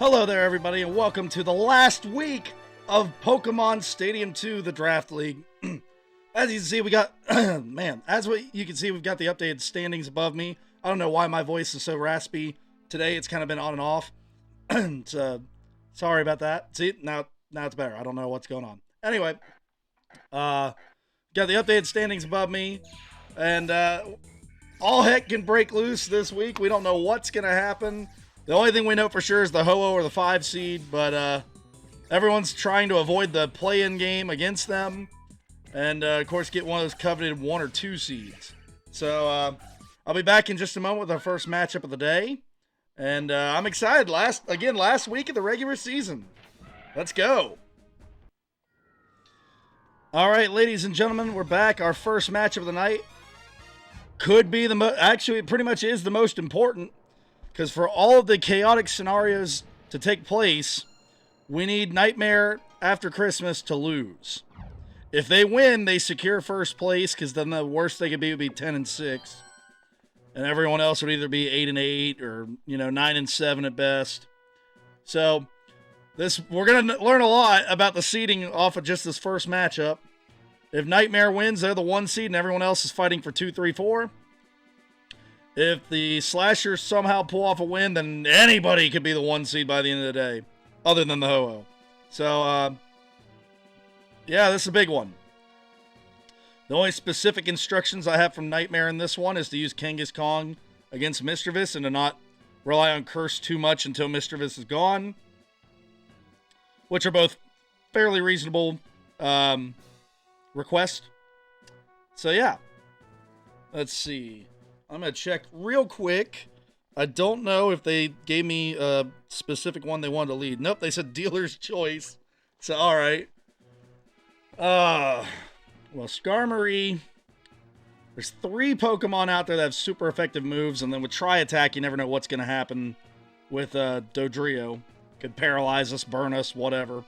Hello there, everybody, and welcome to the last week of Pokemon Stadium 2, the Draft League. As you can see, we got, you can see, we've got the updated standings above me. I don't know why my voice is so raspy today. It's kind of been on and off. So, sorry about that. See, now it's better. I don't know what's going on. Anyway, got the updated standings above me, and all heck can break loose this week. We don't know what's going to happen. The only thing we know for sure is the Ho-Oh or the 5 seed, but everyone's trying to avoid the play-in game against them, and of course get one of those coveted 1 or 2 seeds. So I'll be back in just a moment with our first matchup of the day, and I'm excited. Last week of the regular season. Let's go. All right, ladies and gentlemen, we're back. Our first matchup of the night could be actually, it pretty much is the most important. Because for all of the chaotic scenarios to take place, we need Nightmare After Christmas to lose. If they win, they secure first place, because then the worst they could be would be 10-6. And everyone else would either be 8-8 or, 9-7 at best. So, we're going to learn a lot about the seeding off of just this first matchup. If Nightmare wins, they're the 1 seed, and everyone else is fighting for 2, 3, 4. If the Slashers somehow pull off a win, then anybody could be the 1 seed by the end of the day, other than the Ho-Oh. So, yeah, this is a big one. The only specific instructions I have from Nightmare in this one is to use Kangaskhan against Mischievous and to not rely on Curse too much until Mischievous is gone, which are both fairly reasonable requests. So, yeah. Let's see. I'm going to check real quick. I don't know if they gave me a specific one they wanted to lead. Nope, they said dealer's choice. So, all right. Well, Skarmory. There's 3 Pokemon out there that have super effective moves, and then with Tri-Attack, you never know what's going to happen with Dodrio. Could paralyze us, burn us, whatever.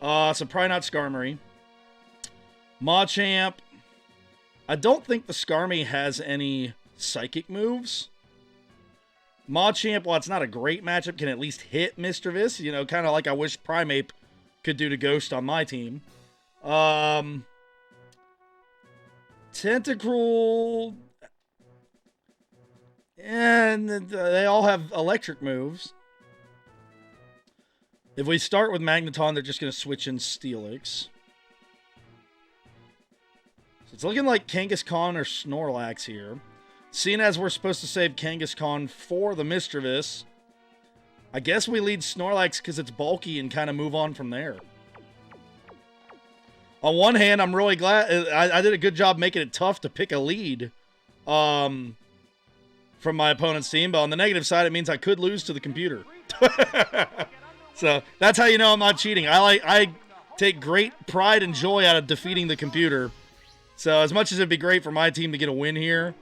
So probably not Skarmory. Machamp. I don't think the Skarmory has any psychic moves. Machamp, while it's not a great matchup, can at least hit Mischievous. Kind of like I wish Primeape could do to Ghost on my team. Tentacruel. And they all have electric moves. If we start with Magneton, they're just going to switch in Steelix. So it's looking like Kangaskhan or Snorlax here. Seeing as we're supposed to save Kangaskhan for the Mischievous, I guess we lead Snorlax because it's bulky and kind of move on from there. On one hand, I'm really glad I did a good job making it tough to pick a lead from my opponent's team, but on the negative side, it means I could lose to the computer. So that's how you know I'm not cheating. I take great pride and joy out of defeating the computer. So as much as it'd be great for my team to get a win here,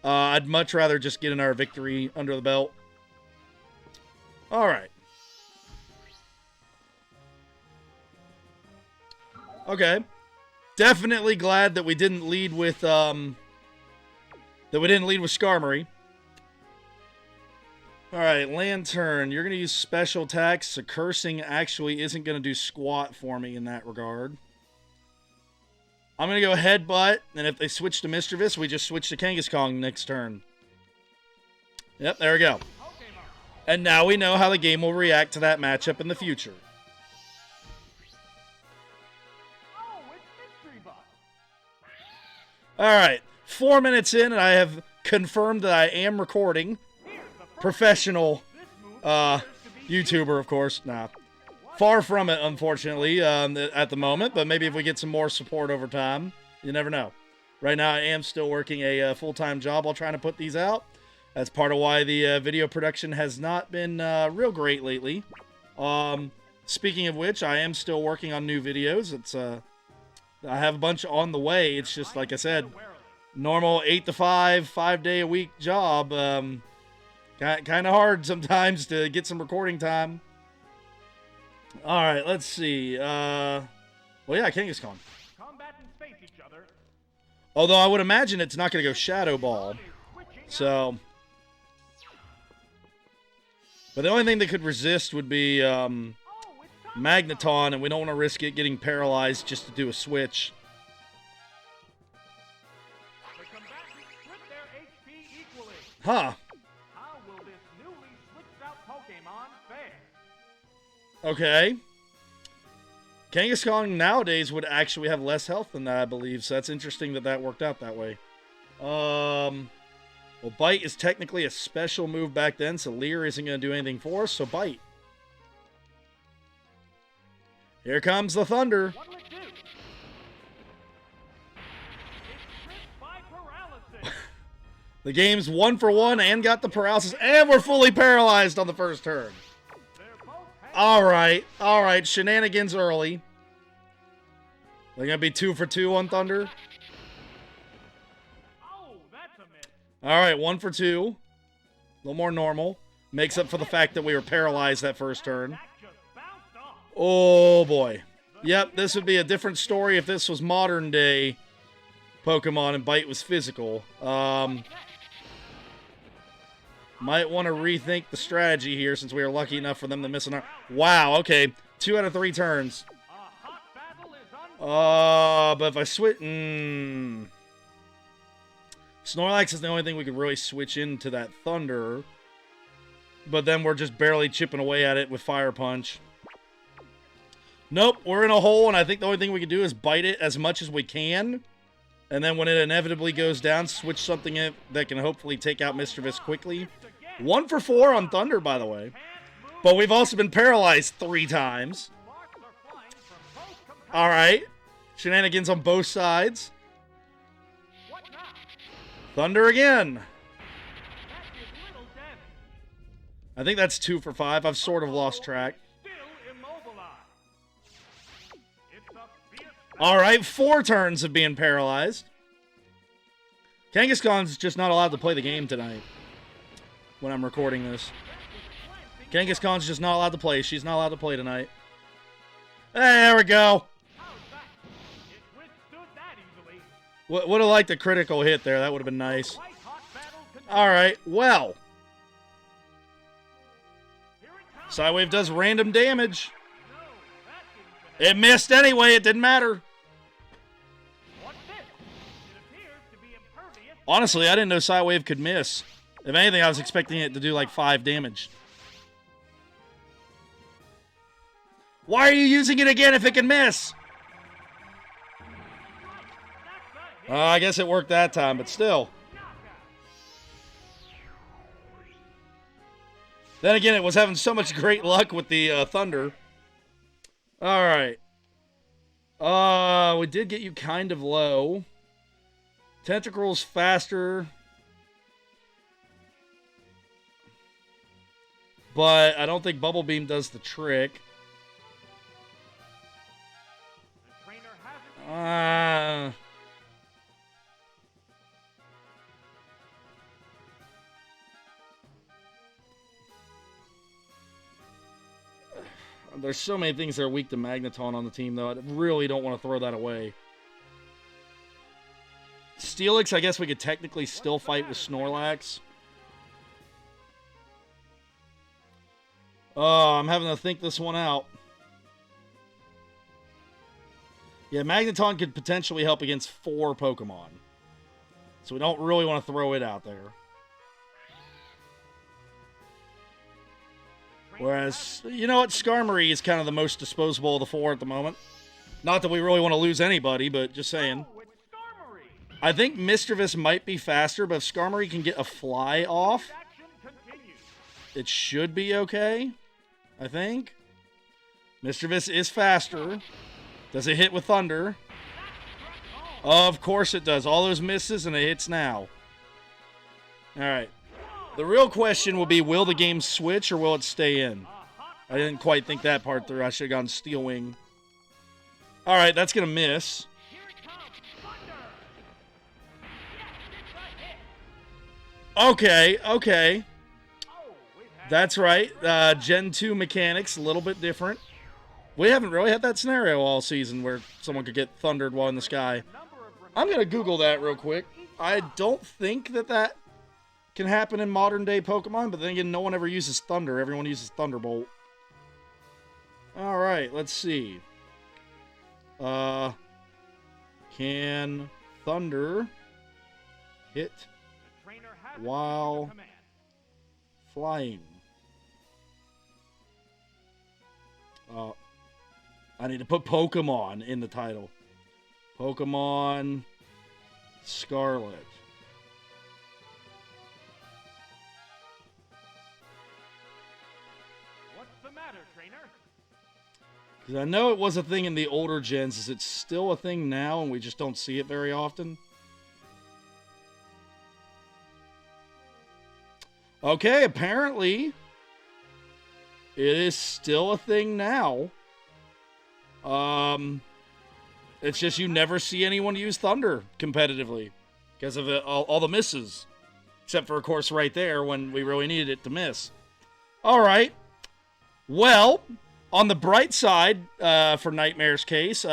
I'd much rather just get our victory under the belt. All right. Okay. Definitely glad that we didn't lead with Skarmory. All right, Lantern. You're going to use special attacks. So cursing actually isn't going to do squat for me in that regard. I'm going to go Headbutt, and if they switch to Mischievous, we just switch to Kangaskhan next turn. Yep, there we go. And now we know how the game will react to that matchup in the future. Alright, 4 minutes in, and I have confirmed that I am recording. Professional YouTuber, of course. Nah. Far from it, unfortunately, at the moment, but maybe if we get some more support over time, you never know. Right now, I am still working a full-time job while trying to put these out. That's part of why the video production has not been real great lately. Speaking of which, I am still working on new videos. I have a bunch on the way. It's just, like I said, normal 8 to 5, 5-day-a-week job. Kind of hard sometimes to get some recording time. All right, let's see. Well, yeah, Kangaskhan. Although I would imagine it's not going to go Shadow Ball. So, But the only thing that could resist would be Magneton, and we don't want to risk it getting paralyzed just to do a switch. Huh. How will this newly switched out Pokémon fare? Okay. Kangaskhan nowadays would actually have less health than that, I believe. So that's interesting that that worked out that way. Well, Bite is technically a special move back then, so Leer isn't going to do anything for us, so Bite. Here comes the Thunder. What'll it do? It's tripped by paralysis. The game's 1 for 1 and got the paralysis, and we're fully paralyzed on the first turn. All right. Shenanigans early. They're going to be 2 for 2 on Thunder. Oh, that's a miss. All right, 1 for 2. A little more normal. Makes up for the fact that we were paralyzed that first turn. That just bounced off. Oh, boy. Yep, this would be a different story if this was modern day Pokemon and Bite was physical. Might want to rethink the strategy here since we were lucky enough for them to miss an... Wow, okay. 2 out of 3 turns. A hot battle is on. But if I switch... Snorlax is the only thing we could really switch into that Thunder. But then we're just barely chipping away at it with Fire Punch. Nope, we're in a hole, and I think the only thing we can do is bite it as much as we can. And then when it inevitably goes down, switch something in that can hopefully take out Mischievous quickly. 1 for 4 on Thunder, by the way. But we've also been paralyzed 3 times. All right. Shenanigans on both sides. Thunder again. I think that's 2 for 5. I've sort of lost track. All right, 4 turns of being paralyzed. Kangaskhan's just not allowed to play the game tonight when I'm recording this. Kangaskhan's just not allowed to play. She's not allowed to play tonight. There we go. Would have liked a critical hit there. That would have been nice. All right, well. Psywave does random damage. It missed anyway. It didn't matter. Honestly, I didn't know Psywave could miss. If anything, I was expecting it to do like 5 damage. Why are you using it again if it can miss? I guess it worked that time, but still. Then again, it was having so much great luck with the Thunder. All right. We did get you kind of low. Tentacruel's faster. But I don't think Bubble Beam does the trick. There's so many things that are weak to Magneton on the team, though. I really don't want to throw that away. Steelix, I guess we could technically still fight with Snorlax. Oh, I'm having to think this one out. Yeah, Magneton could potentially help against 4 Pokemon. So we don't really want to throw it out there. Whereas, you know what? Skarmory is kind of the most disposable of the 4 at the moment. Not that we really want to lose anybody, but just saying. I think Mischievous might be faster, but if Skarmory can get a fly off, it should be okay, I think. Mischievous is faster. Does it hit with Thunder? Of course it does. All those misses, and it hits now. All right. The real question will be, will the game switch or will it stay in? I didn't quite think that part through. I should have gone Steel Wing. All right, that's going to miss. Okay. That's right. Gen 2 mechanics, a little bit different. We haven't really had that scenario all season where someone could get thundered while in the sky. I'm going to Google that real quick. I don't think that can happen in modern day Pokemon, but then again, no one ever uses Thunder. Everyone uses Thunderbolt. Alright, let's see. Can Thunder hit while flying? I need to put Pokemon in the title. Pokemon Scarlet. What's the matter, trainer? Because I know it was a thing in the older gens. Is it still a thing now and we just don't see it very often? Okay, apparently it is still a thing now. It's just you never see anyone use Thunder competitively because of all the misses. Except for, of course, right there when we really needed it to miss. All right. Well, on the bright side, for Nightmare's case,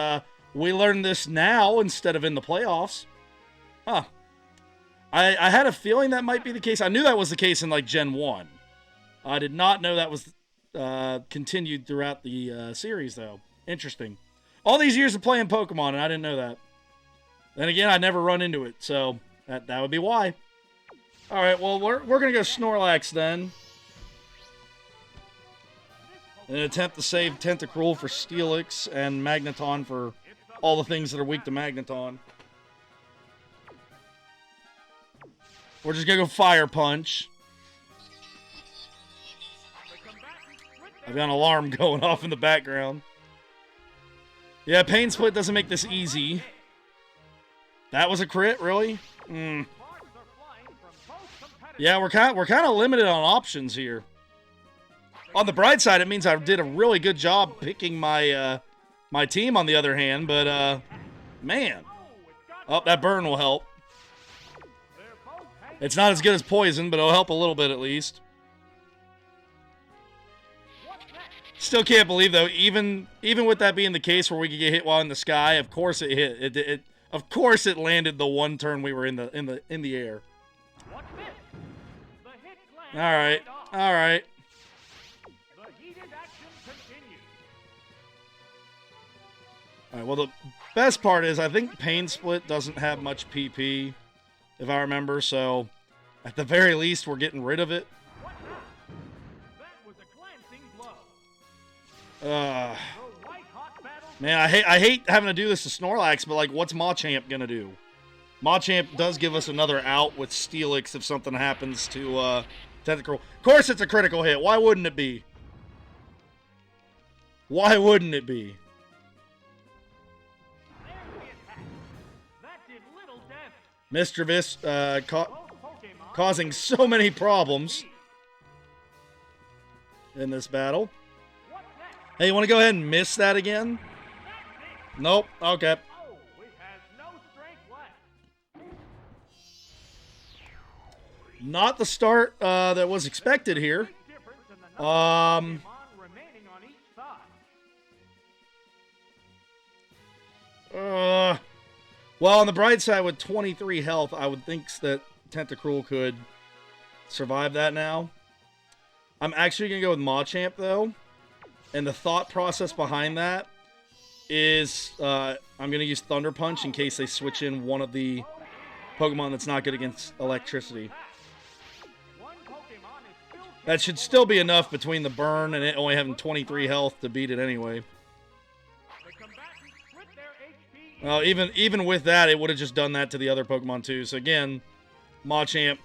we learned this now instead of in the playoffs. Huh. I had a feeling that might be the case. I knew that was the case in, like, Gen 1. I did not know that was continued throughout the series, though. Interesting. All these years of playing Pokemon, and I didn't know that. Then again, I never run into it, so that would be why. All right, well, we're going to go Snorlax then. And attempt to save Tentacruel for Steelix and Magneton for all the things that are weak to Magneton. We're just going to go Fire Punch. I've got an alarm going off in the background. Yeah, Pain Split doesn't make this easy. That was a crit, really? Yeah, we're kind of limited on options here. On the bright side, it means I did a really good job picking my my team. On the other hand, but man, oh, that burn will help. It's not as good as poison, but it'll help a little bit at least. Still can't believe though, even with that being the case where we could get hit while in the sky, of course it hit. It of course it landed the one turn we were in the air. All right. All right. All right, well, the best part is I think Pain Split doesn't have much PP, if I remember, so at the very least, we're getting rid of it. Man, I hate having to do this to Snorlax, but, like, what's Machamp gonna do? Machamp does give us another out with Steelix if something happens to Tentacruel. Of course it's a critical hit. Why wouldn't it be? Why wouldn't it be? Mischievous, causing so many problems in this battle. Hey, you want to go ahead and miss that again? Nope. Okay. Not the start that was expected here. Well, on the bright side, with 23 health, I would think that Tentacruel could survive that now. I'm actually going to go with Machamp, though. And the thought process behind that is I'm going to use Thunder Punch in case they switch in one of the Pokemon that's not good against electricity. That should still be enough between the burn and it only having 23 health to beat it anyway. Well, even with that, it would have just done that to the other Pokemon too. So again, Machamp,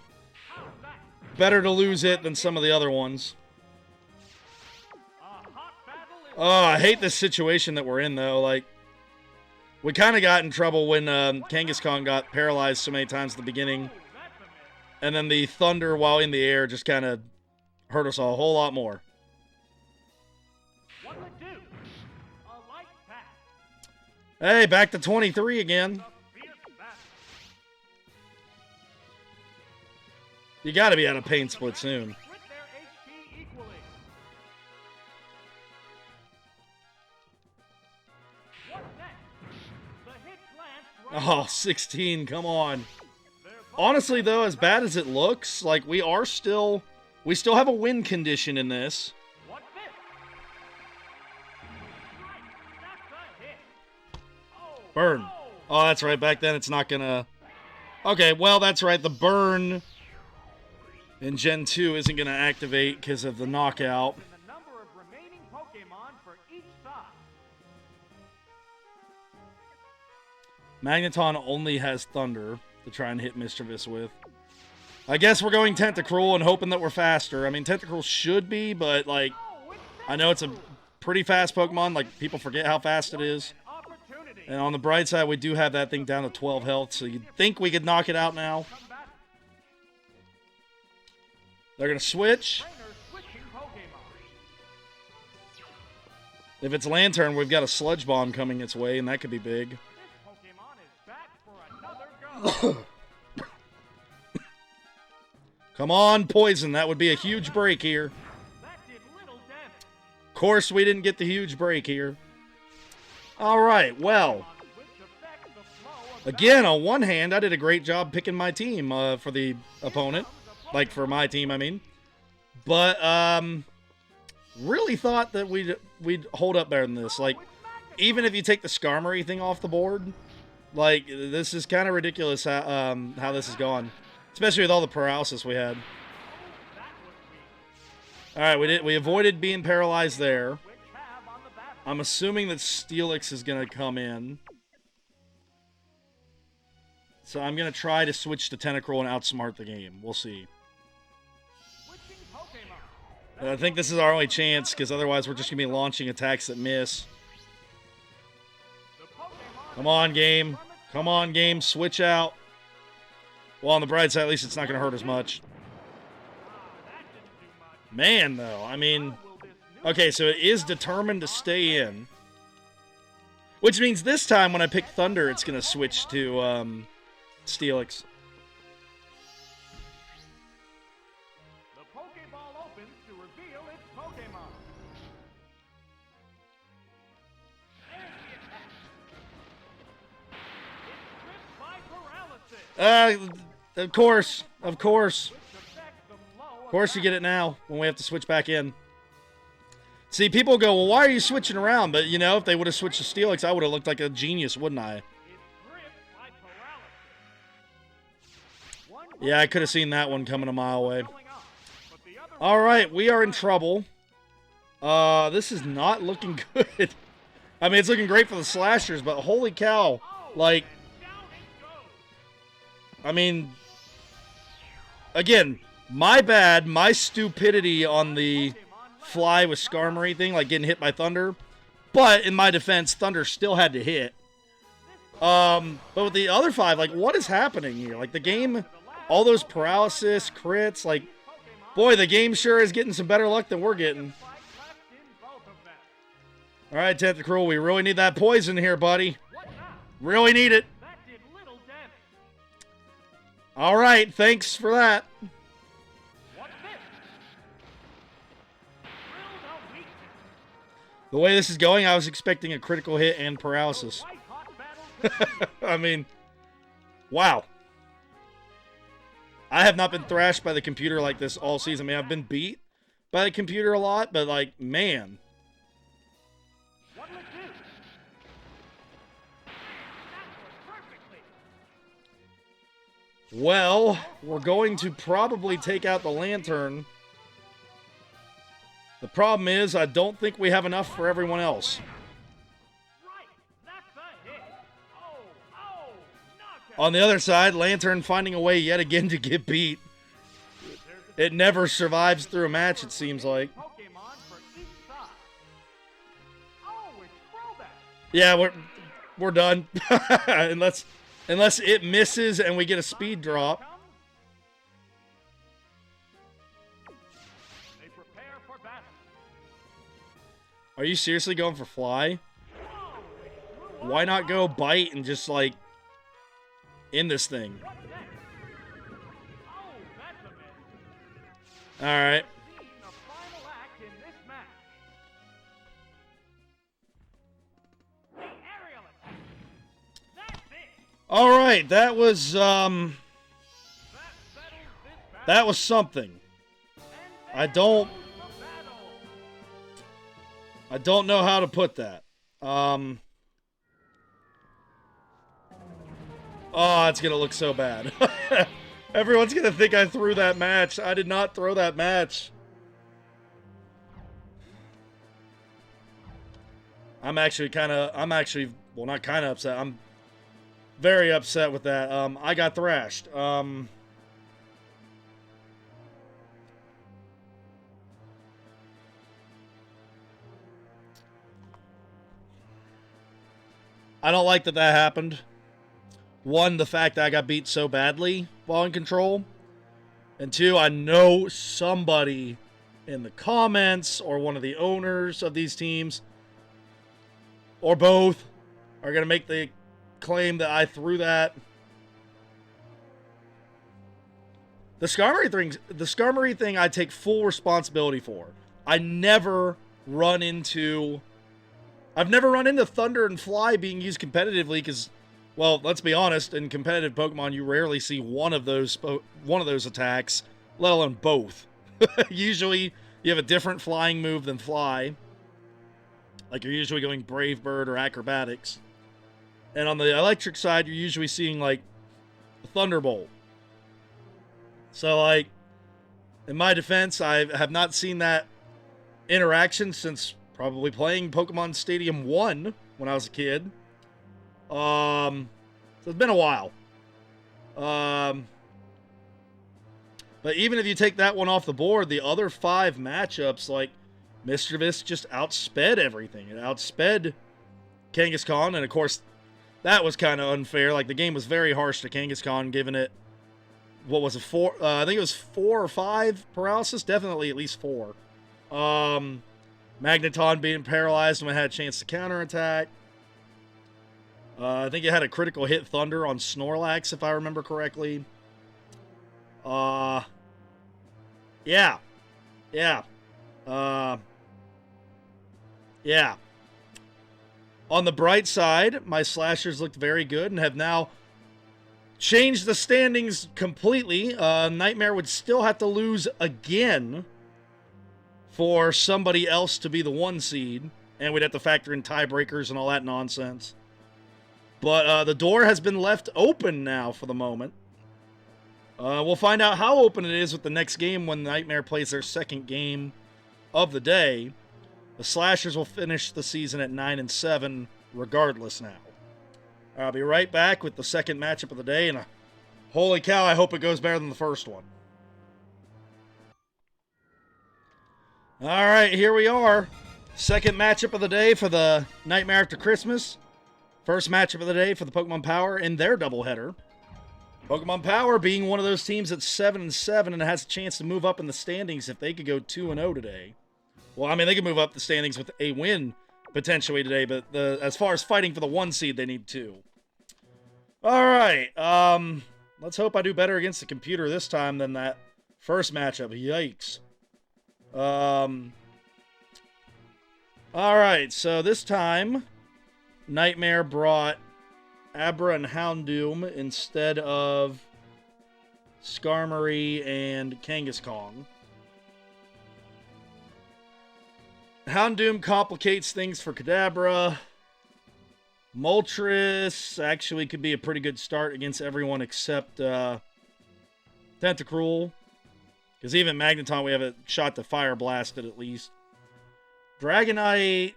better to lose it than some of the other ones. Oh, I hate this situation that we're in, though. Like, we kind of got in trouble when Kangaskhan got paralyzed so many times at the beginning. And then the thunder while in the air just kind of hurt us a whole lot more. Hey, back to 23 again. You got to be out of Pain Split soon. Oh, 16, come on. honestly, though, as bad as it looks, like, we still have a win condition in this. What's this? Right, that's a hit. Oh, Burn. no. Oh, that's right. Back then, it's not gonna... Okay, well, that's right. The burn in Gen 2 isn't gonna activate because of the knockout. And the number of remaining Pokémon for each side. Magneton only has Thunder to try and hit Mischievous with. I guess we're going Tentacruel and hoping that we're faster. I mean, Tentacruel should be, but, like, Oh, it's I know it's a pretty fast Pokemon. Like, people forget how fast it is. an opportunity. And on the bright side, we do have that thing down to 12 health, so you'd think we could knock it out now. Come back. They're going to switch. Trainer switching Pokémon. If it's Lantern, we've got a Sludge Bomb coming its way, and that could be big. This Pokémon is back for another go. Come on, Poison. That would be a huge break here. That did little damage. Of course, we didn't get the huge break here. All right, well, Which affects the flow of again, on one hand, I did a great job picking my team for the opponent. Like, for my team, I mean. But, really thought that we'd hold up better than this. Like, even if you take the Skarmory thing off the board, like, this is kind of ridiculous how this has gone. Especially with all the paralysis we had. Alright, we avoided being paralyzed there. which have on the back. I'm assuming that Steelix is going to come in. So I'm going to try to switch to Tentacruel and outsmart the game. We'll see. Switching Pokémon. And I think this is our only chance, because otherwise we're just going to be launching attacks that miss. The Pokémon Come on, game. Come on, game. Switch out. Well, on the bright side, at least it's not going to hurt as much. that didn't do much. Man, though, I mean... Will this new Okay, so it is determined to stay in. Which means this time when I pick Thunder, it's going to switch to Steelix. The Pokéball opens to reveal its Pokémon. There's the attack. It's gripped by paralysis. Of course. Of course. Which affects the flow Of course you get it now when we have to switch back in. See, people go, well, why are you switching around? But, you know, if they would have switched to Steelix, I would have looked like a genius, wouldn't I? It's gripped by paralysis. One Yeah, I could have seen that one coming a mile away. going on, but the other All right, we are in trouble. This is not looking good. I mean, it's looking great for the slashers, but holy cow. Like, down it goes. I mean, again, my bad, my stupidity on the fly with Skarmory thing, like getting hit by Thunder. But in my defense, Thunder still had to hit. But with the other five, like, what is happening here? Like, the game, all those paralysis, crits, like, boy, the game sure is getting some better luck than we're getting. Fight left in both of them. All right, Tentacruel, we really need that poison here, buddy. What now? Really need it. That did little damage. All right, thanks for that. What's this? Drilled a weakness. The way this is going, I was expecting a critical hit and paralysis. White hot battle. I mean, wow. I have not been thrashed by the computer like this all season. I mean, I've been beat by the computer a lot, but, like, man. What'll it do? That was perfectly. Well, we're going to probably take out the Lantern. The problem is, I don't think we have enough for everyone else. Right. That's a hit. Oh, knockout. On the other side, Lantern finding a way yet again to get beat. It never survives through a match, it seems like. Pokemon for each side. Oh, it's throwback. Yeah, we're done. unless it misses and we get a speed drop. They prepare for battle. Are you seriously going for Fly? Whoa, it flew Why up. not go Bite and just, like, end this thing? What's next? Oh, that's a miss. Alright. Seen the final act in this match. The aerial attack. That's it. Alright, that was, That was something. I don't know how to put that. Oh, it's going to look so bad. Everyone's going to think I threw that match. I did not throw that match. I'm actually, well, not kind of upset. I'm very upset with that. I got thrashed. I don't like that happened. One, the fact that I got beat so badly while in control. And two, I know somebody in the comments or one of the owners of these teams, or both, are going to make the claim that I threw that. The Skarmory thing I take full responsibility for. I've never run into Thunder and Fly being used competitively because, well, let's be honest, in competitive Pokemon, you rarely see one of those attacks, let alone both. Usually, you have a different flying move than Fly. Like, you're usually going Brave Bird or Acrobatics. And on the electric side, you're usually seeing, like, a Thunderbolt. So, like, in my defense, I have not seen that interaction since probably playing Pokemon Stadium 1 when I was a kid. So it's been a while. But even if you take that one off the board, the other 5 matchups, like, Mischievous just outsped everything. It outsped Kangaskhan, and of course, that was kind of unfair. Like, the game was very harsh to Kangaskhan, giving it, what was it, 4? I think it was 4 or 5 paralysis. Definitely at least 4. Magneton being paralyzed when it had a chance to counterattack. I think it had a critical hit Thunder on Snorlax, if I remember correctly. Yeah. On the bright side, my slashers looked very good and have now changed the standings completely. Nightmare would still have to lose again for somebody else to be the 1 seed, and we'd have to factor in tiebreakers and all that nonsense. But the door has been left open now for the moment. We'll find out how open it is with the next game when Nightmare plays their second game of the day. The Slashers will finish the season at 9-7 regardless now. I'll be right back with the second matchup of the day, and holy cow, I hope it goes better than the first one. All right, here we are. Second matchup of the day for the Nightmare After Christmas. First matchup of the day for the Pokemon Power in their doubleheader. Pokemon Power being one of those teams that's 7-7 and has a chance to move up in the standings if they could go 2-0 today. Well, I mean, they could move up the standings with a win potentially today, but as far as fighting for the 1 seed, they need 2. All right, let's hope I do better against the computer this time than that first matchup. Yikes. All right, so this time, Nightmare brought Abra and Houndoom instead of Skarmory and Kangaskhan. Houndoom complicates things for Kadabra. Moltres actually could be a pretty good start against everyone except Tentacruel. Because even Magneton, we have a shot to Fire Blast it at least. Dragonite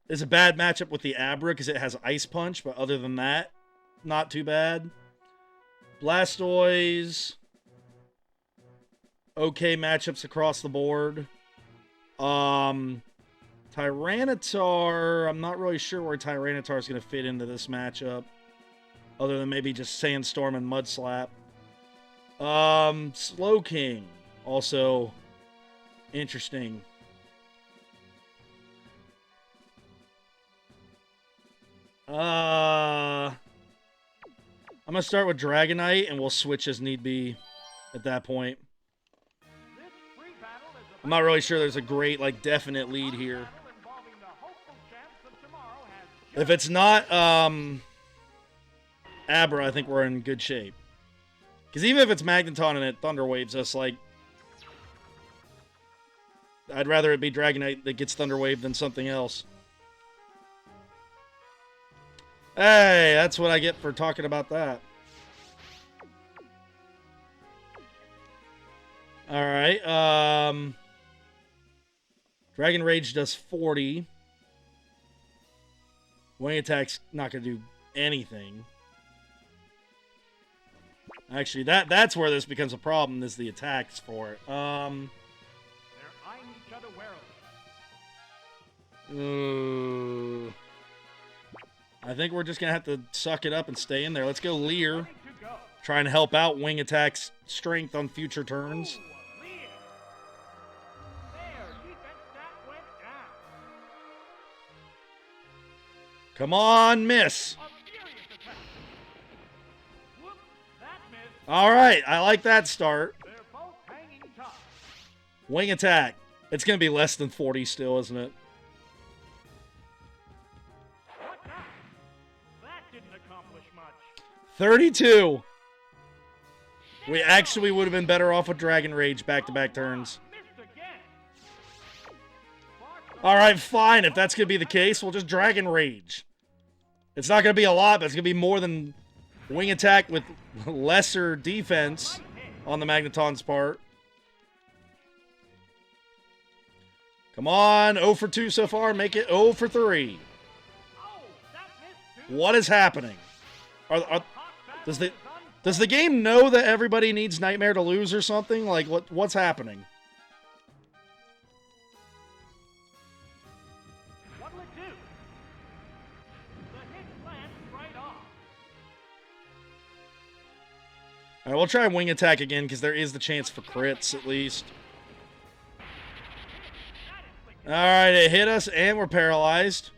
is a bad matchup with the Abra because it has Ice Punch, but other than that, not too bad. Blastoise, okay matchups across the board. Tyranitar, I'm not really sure where Tyranitar is going to fit into this matchup, other than maybe just Sandstorm and Mudslap. Slowking, also interesting. I'm going to start with Dragonite, and we'll switch as need be at that point. I'm not really sure there's a great, like, definite lead here. If it's not Abra, I think we're in good shape. Because even if it's Magneton and it Thunder Waves us, like... I'd rather it be Dragonite that gets Thunder Wave than something else. Hey, that's what I get for talking about that. Alright, Dragon Rage does 40. Wing Attack's not going to do anything. Actually, that's where this becomes a problem, is the attacks for it. They're eyeing each other warily. I think we're just going to have to suck it up and stay in there. Let's go Leer. Ready to go. Try and help out Wing Attack's strength on future turns. Ooh, Leer. There, defense stat went down. Come on, miss. A furious attack. Whoop, that missed. All right, I like that start. They're both hanging tough. Wing Attack. It's going to be less than 40 still, isn't it? What now? That didn't accomplish much. 32. We actually would have been better off with Dragon Rage back-to-back turns. Missed again. All right, fine. If that's going to be the case, we'll just Dragon Rage. It's not going to be a lot, but it's going to be more than Wing Attack with lesser defense on the Magneton's part. Come on. 0 for 2 so far. Make it 0 for 3. Oh, that missed too. What is happening? Does the game know that everybody needs Nightmare to lose or something? Like, what's happening? What'll it do? The hit lands right off. All right, we'll try Wing Attack again because there is the chance for crits at least. All right, it hit us and we're paralyzed.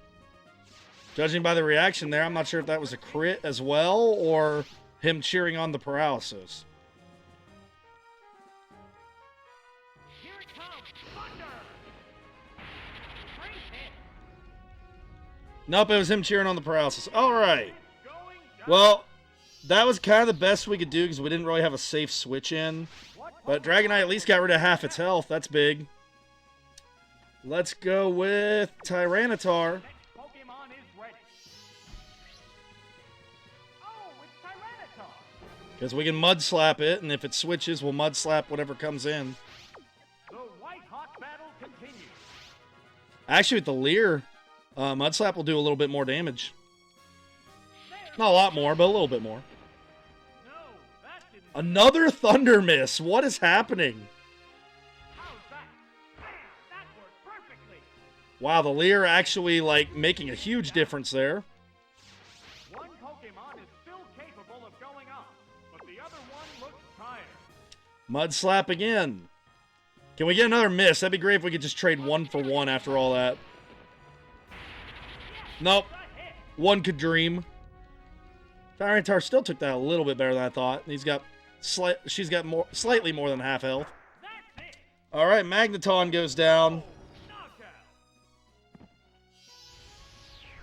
Judging by the reaction there, I'm not sure if that was a crit as well or him cheering on the paralysis. Here it comes. Thunder. Great hit. Nope, it was him cheering on the paralysis. All right. Going down. Well, that was kind of the best we could do because we didn't really have a safe switch in. But Dragonite at least got rid of half its health. That's big. Let's go with Tyranitar. Next Pokemon is ready. Oh, it's Tyranitar. Because we can Mud Slap it, and if it switches, we'll Mud Slap whatever comes in. The white-hot battle continues. Actually, with the Leer, Mud Slap will do a little bit more damage. Not a lot more, but a little bit more. No, that didn't. Another Thunder Miss. What is happening? How's that? Bam! That worked perfectly. Wow, the Leer actually, like, making a huge difference there. One Pokemon is still capable of going on, but the other one looks tired. Mud Slap again. Can we get another miss? That'd be great if we could just trade 1 for 1 after all that. Nope. The hit. One could dream. Tyranitar still took that a little bit better than I thought. He's got she's got slightly more than half health. That's it. All right, Magneton goes down, Knockout.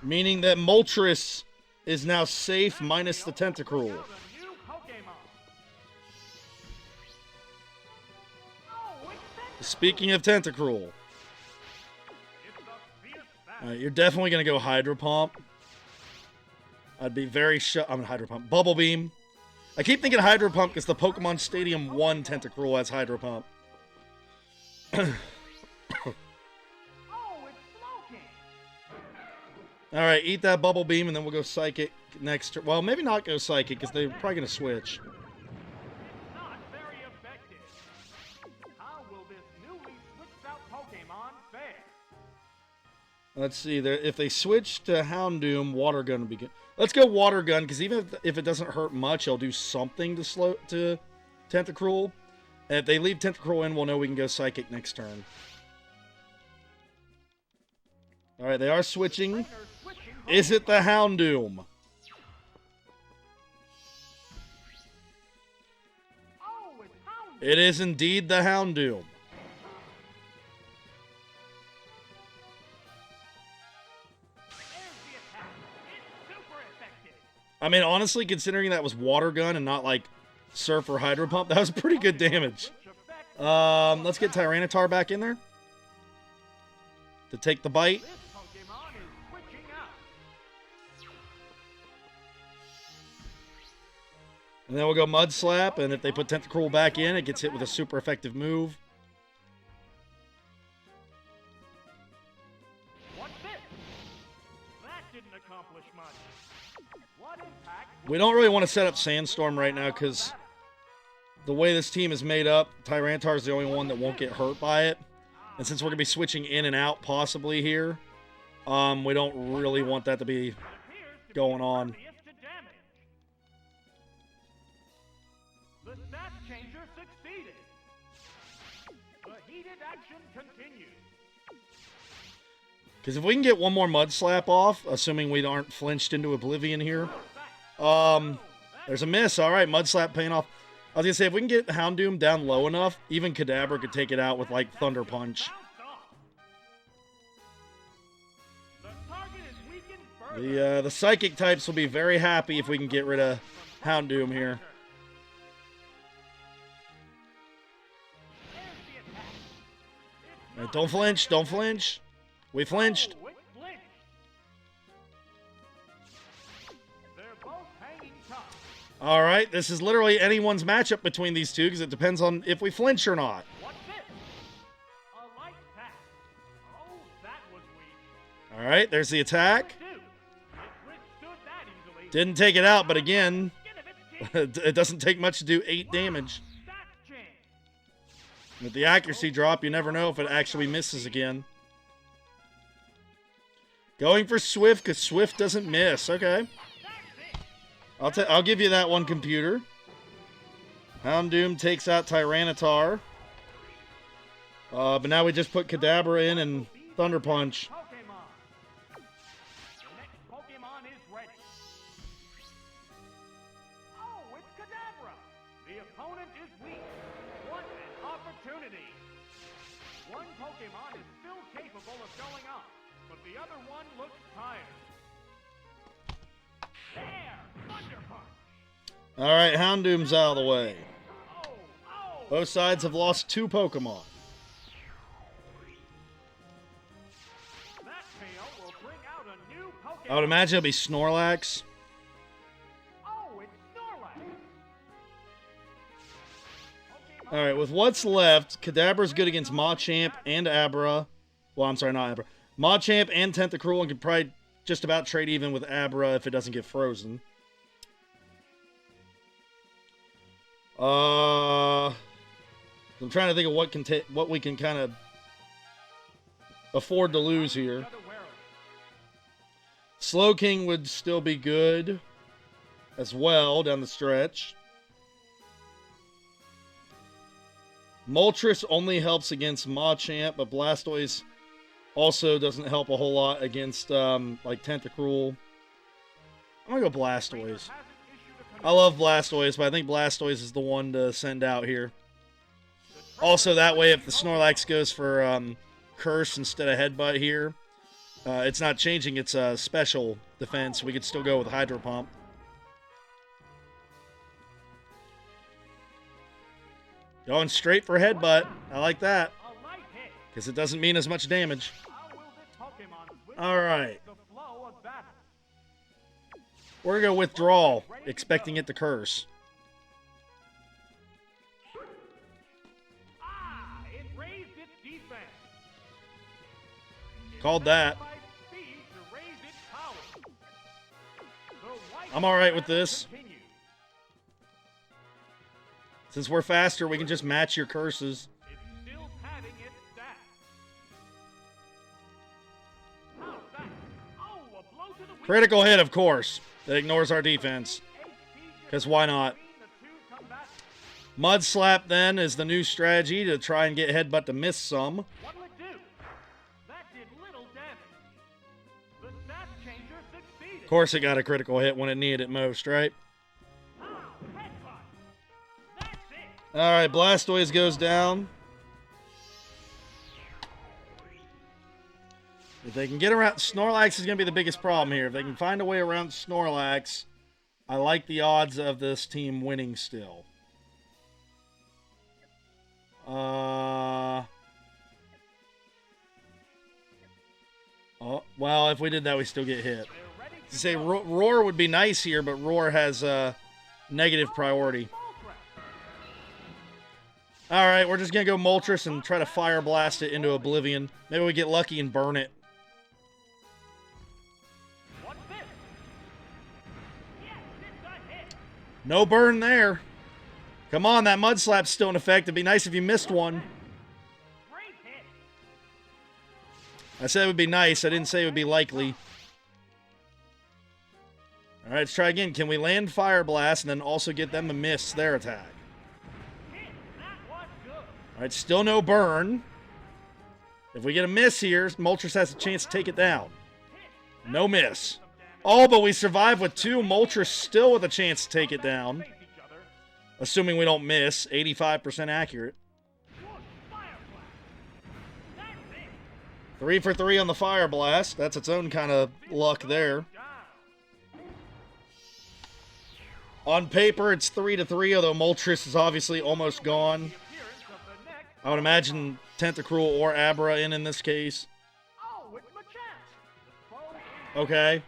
meaning that Moltres is now safe minus the Tentacruel. Now the new Pokemon. Oh, it's Speaking of Tentacruel, It's a fierce battle. all right, you're definitely going to go Hydro Pump. I'd be very I'm a Hydro Pump. Bubble Beam. I keep thinking Hydro Pump because the Pokemon Stadium 1 Tentacruel has Hydro Pump. Oh, it's smoking. All right, eat that Bubble Beam, and then we'll go Psychic next turn. Well, maybe not go Psychic because they're probably going to switch. Not very effective. How will this newly switched out Pokemon fare? Let's see. If they switch to Houndoom, Water Gun will be good. Let's go Water Gun, because even if it doesn't hurt much, it'll do something to Tentacruel. And if they leave Tentacruel in, we'll know we can go Psychic next turn. All right, they are switching. Trainers switching Is it the Houndoom? Oh, it's Hound. It is indeed the Houndoom. There's the attack. It's super effective. I mean, honestly, considering that was Water Gun and not, like, Surfer Hydro Pump. That was pretty good damage. Let's get Tyranitar back in there to take the bite. This Pokemon is switching out. And then we'll go Mud Slap, and if they put Tentacruel back in, it gets hit with a super effective move. What's this? That didn't accomplish much. What impact? We don't really want to set up Sandstorm right now because the way this team is made up, Tyranitar is the only one that won't get hurt by it. And since we're going to be switching in and out possibly here, we don't really want that to be going on. The stat changer succeeded. The heated action continues. Because if we can get one more Mud Slap off, assuming we aren't flinched into oblivion here, there's a miss. All right, Mud Slap paying off. I was going to say, if we can get Houndoom down low enough, even Kadabra could take it out with, like, Thunder Punch. The Psychic types will be very happy if we can get rid of Houndoom here. All right, don't flinch, don't flinch. We flinched. All right, this is literally anyone's matchup between these two because it depends on if we flinch or not. What's this? A light attack. Oh, that was weak. All right, there's the attack. It withstood that easily. Didn't take it out, but again, Skin of its teeth. it doesn't take much to do 8 damage. Stat change. With the accuracy drop, you never know if it actually misses again. Going for Swift because Swift doesn't miss. Okay. I'll give you that one, computer. Houndoom takes out Tyranitar. But now we just put Kadabra in and Thunder Punch. Pokemon. The next Pokemon is ready. Oh, it's Kadabra. The opponent is weak. What an opportunity. One Pokemon is still capable of going up, but the other one looks tired. There! Thunder Punch! All right, Houndoom's out of the way. Oh! Oh! Both sides have lost 2 Pokemon. That KO will bring out a new Pokemon. I would imagine it'll be Snorlax. Oh, it's Snorlax! Pokemon All right, with what's left, Kadabra's good against Machamp and Abra. Well, I'm sorry, not Abra. Machamp and Tentacruel, and could probably just about trade even with Abra if it doesn't get frozen. I'm trying to think of what we can kind of afford to lose here. another wearer. Slowking would still be good as well down the stretch. Moltres only helps against Machamp, but Blastoise also doesn't help a whole lot against like Tentacruel. I'm gonna go Blastoise. Hasn't issued a I love Blastoise, but I think Blastoise is the one to send out here. Also, that way, if the Snorlax goes for Curse instead of Headbutt here, it's not changing its special defense. We could still go with Hydro Pump. Going straight for Headbutt. I like that, a light hit. because it doesn't mean as much damage. How will this Pokemon switch All right. the flow of battle? We're going to Withdrawal, expecting it to Curse. Ah, it raised its defense. It Called that. sacrificed speed to raise its power. The white I'm all right with this. continues. Since we're faster, we can just match your curses. It's still padding its stats. How's that? Oh, a blow to the weak. Critical hit, of course. That ignores our defense. Because why not? Between the two combatants. Mud Slap, then, is the new strategy to try and get Headbutt to miss some. What'll it do? That did little damage. The stat changer succeeded. Of course, it got a critical hit when it needed it most, right? Ah, headbutt. That's it. All right, Blastoise goes down. If they can get around... Snorlax is going to be the biggest problem here. If they can find a way around Snorlax, I like the odds of this team winning still. Well, if we did that, we still get hit. To say Roar would be nice here, but Roar has negative priority. All right, we're just going to go Moltres and try to Fire Blast it into Oblivion. Maybe we get lucky and burn it. No burn there. Come on, that Mud Slap's still in effect. It'd be nice if you missed one. I said it would be nice. I didn't say it would be likely. All right, let's try again. Can we land Fire Blast and then also get them to miss their attack? All right, still no burn. If we get a miss here, Moltres has a chance to take it down. No miss. Oh, but we survive with 2. Moltres still with a chance to take it down. Assuming we don't miss. 85% accurate. 3 for 3 on the Fire Blast. That's its own kind of luck there. On paper, it's 3 to 3, although Moltres is obviously almost gone. I would imagine Tentacruel or Abra in this case. Okay.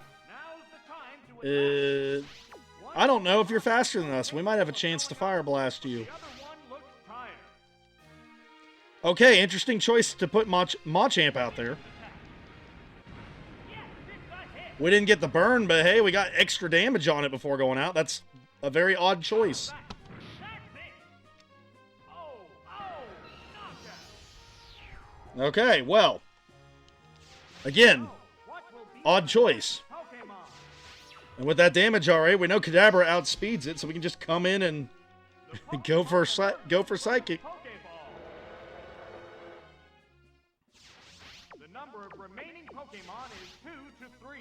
I don't know if you're faster than us. We might have a chance to Fire Blast you. Okay, interesting choice to put Machamp out there. We didn't get the burn, but hey, we got extra damage on it before going out. That's a very odd choice. Okay, well. Again, odd choice. And with that damage already, we know Kadabra outspeeds it, so we can just come in and go for Psychic. The number of remaining Pokemon is 2 to 3.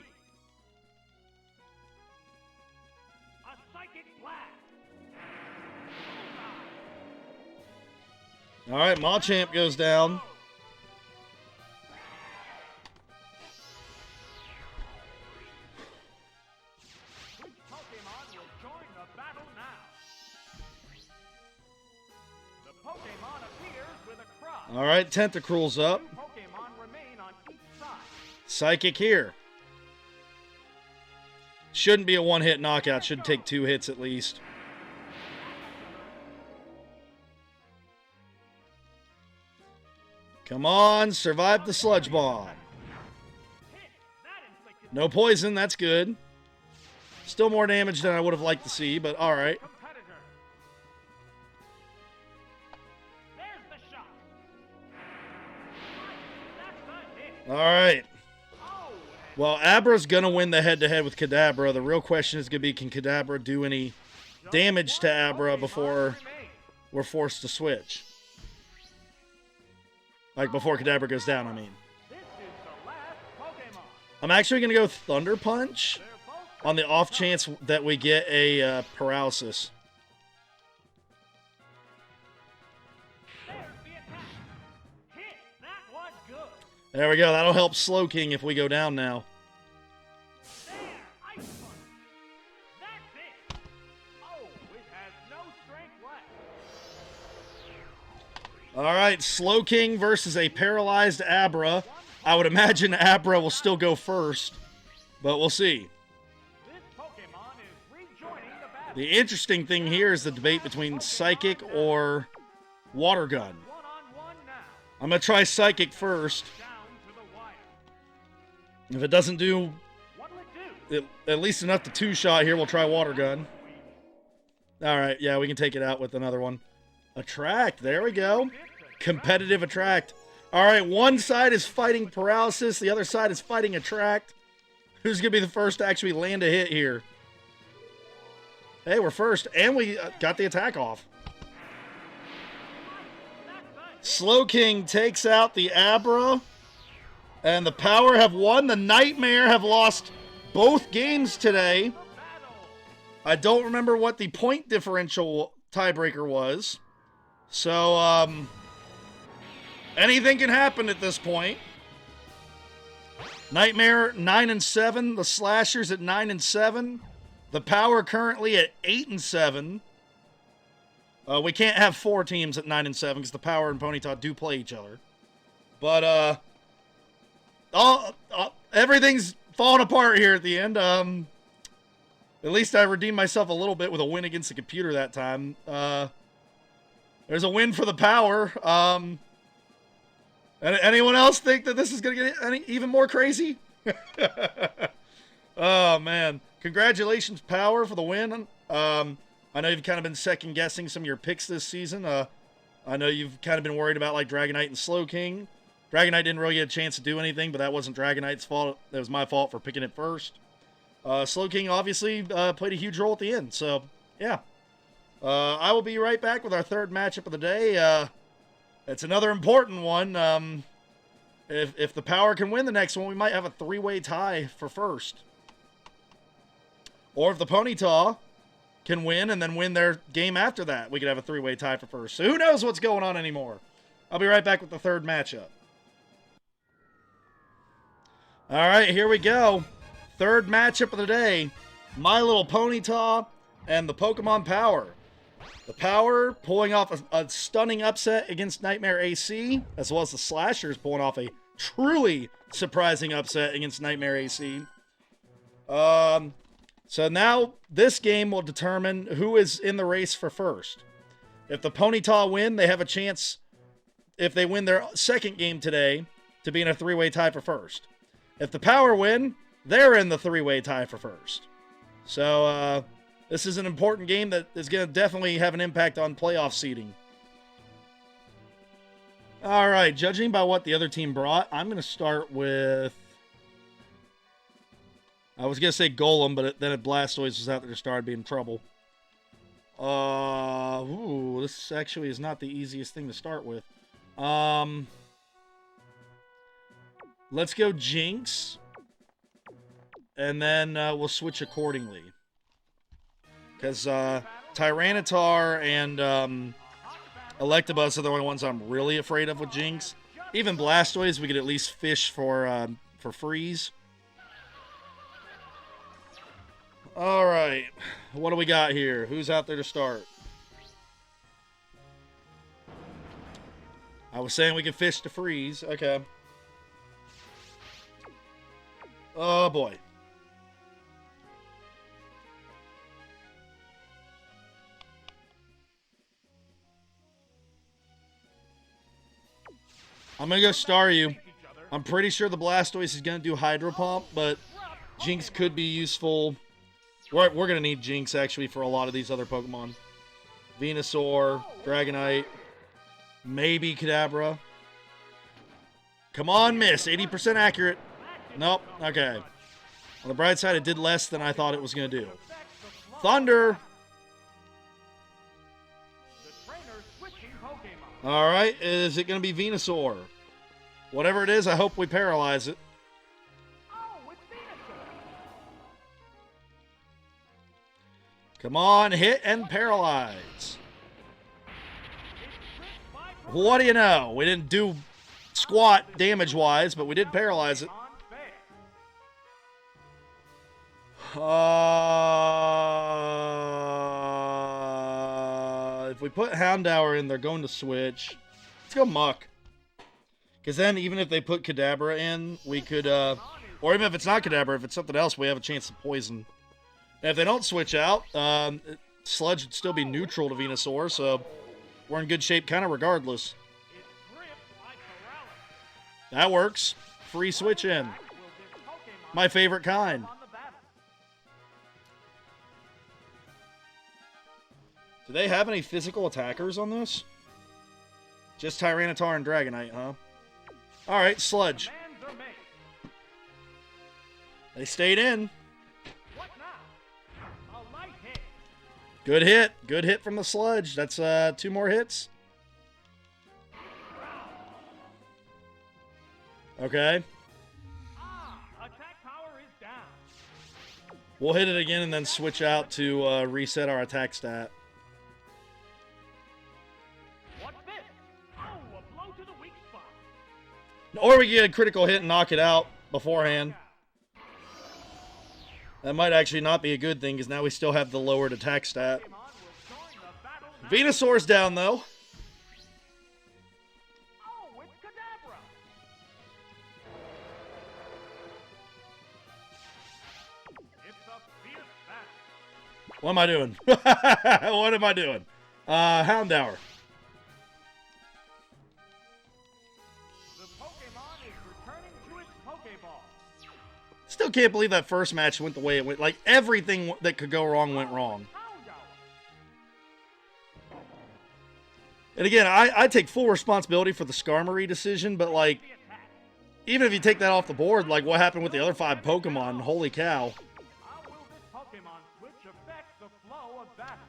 A Psychic Blast. All right, Machamp goes down. All right, Tentacruel's up. Psychic here. Shouldn't be a one-hit knockout. Should take 2 hits at least. Come on, survive the Sludge Bomb. No poison, that's good. Still more damage than I would have liked to see, but all right. All right. Well, Abra's going to win the head-to-head with Kadabra. The real question is going to be, can Kadabra do any damage to Abra before we're forced to switch? Like, before Kadabra goes down, I mean. I'm actually going to go Thunder Punch on the off chance that we get a paralysis. There we go. That'll help Slowking if we go down now. All right, Slowking versus a paralyzed Abra. I would imagine Abra will still go first, but we'll see. The interesting thing here is the debate between Psychic or Water Gun. I'm going to try Psychic first. If it doesn't do at least enough to 2-shot here, we'll try Water Gun. All right, yeah, we can take it out with another one. Attract, there we go. Competitive Attract. All right, one side is fighting Paralysis, the other side is fighting Attract. Who's going to be the first to actually land a hit here? Hey, we're first, and we got the attack off. Slowking takes out the Abra. And the Power have won. The Nightmare have lost both games today. I don't remember what the point differential tiebreaker was. So, anything can happen at this point. Nightmare 9-7. The Slashers at 9-7. The Power currently at 8-7. We can't have 4 teams at 9-7 because the Power and Ponyta do play each other. But, everything's falling apart here at the end. At least I redeemed myself a little bit with a win against the computer that time. There's a win for the power. Anyone else think that this is going to get even more crazy? Oh, man. Congratulations, Power, for the win. I know you've kind of been second-guessing some of your picks this season. I know you've kind of been worried about, like, Dragonite and Slowking. Dragonite didn't really get a chance to do anything, but that wasn't Dragonite's fault. That was my fault for picking it first. Slowking obviously played a huge role at the end, so, yeah. I will be right back with our third matchup of the day. It's another important one. If the Power can win the next one, we might have a three-way tie for first. Or if the Ponyta can win and then win their game after that, we could have a three-way tie for first. So who knows what's going on anymore? I'll be right back with the third matchup. All right, here we go. Third matchup of the day. My Little Ponyta and the Pokemon Power. The Power pulling off a stunning upset against Nightmare AC, as well as the Slashers pulling off a truly surprising upset against Nightmare AC. So now this game will determine who is in the race for first. If the Ponyta win, they have a chance, if they win their second game today, to be in a three-way tie for first. If the Power win, they're in the three-way tie for first. So, this is an important game that is going to definitely have an impact on playoff seeding. All right, judging by what the other team brought, I'm going to start with... I was going to say Golem, but then if Blastoise was out there to start, I'd be in trouble. This actually is not the easiest thing to start with. Let's go Jinx. And then we'll switch accordingly. Because Tyranitar and Electabuzz are the only ones I'm really afraid of with Jinx. Even Blastoise, we could at least fish for freeze. All right, what do we got here? Who's out there to start? I was saying we can fish to freeze. Okay. Oh, boy. I'm going to go Staryu. I'm pretty sure the Blastoise is going to do Hydro Pump, but Jinx could be useful. We're going to need Jinx, actually, for a lot of these other Pokemon. Venusaur, Dragonite, maybe Kadabra. Come on, miss. 80% accurate. Nope. Okay. On the bright side, it did less than I thought it was going to do. Thunder. All right. Is it going to be Venusaur? Whatever it is, I hope we paralyze it. Come on, hit and paralyze. What do you know? We didn't do squat damage-wise, but we did paralyze it. If we put Houndour in, they're going to switch. Let's go Muck. Because then, even if they put Kadabra in, we could, or even if it's not Kadabra, if it's something else, we have a chance to poison. And if they don't switch out, Sludge would still be neutral to Venusaur, so we're in good shape kind of regardless. That works. Free switch in. My favorite kind. Do they have any physical attackers on this? Just Tyranitar and Dragonite, huh? Alright, Sludge. They stayed in. Good hit. Good hit from the Sludge. That's 2 more hits. Okay. We'll hit it again and then switch out to reset our attack stat. Or we get a critical hit and knock it out beforehand. That might actually not be a good thing, because now we still have the lowered attack stat. Venusaur's down, though. What am I doing? What am I doing? Houndour. The Pokemon is returning to its Pokeball. Still can't believe that first match went the way it went. Like, everything that could go wrong went wrong. Houndour. And again, I take full responsibility for the Skarmory decision, but, like, The attack. even if you take that off the board, like, what happened with the other 5 Pokemon? Holy cow. How will this Pokemon switch affect the flow of battle?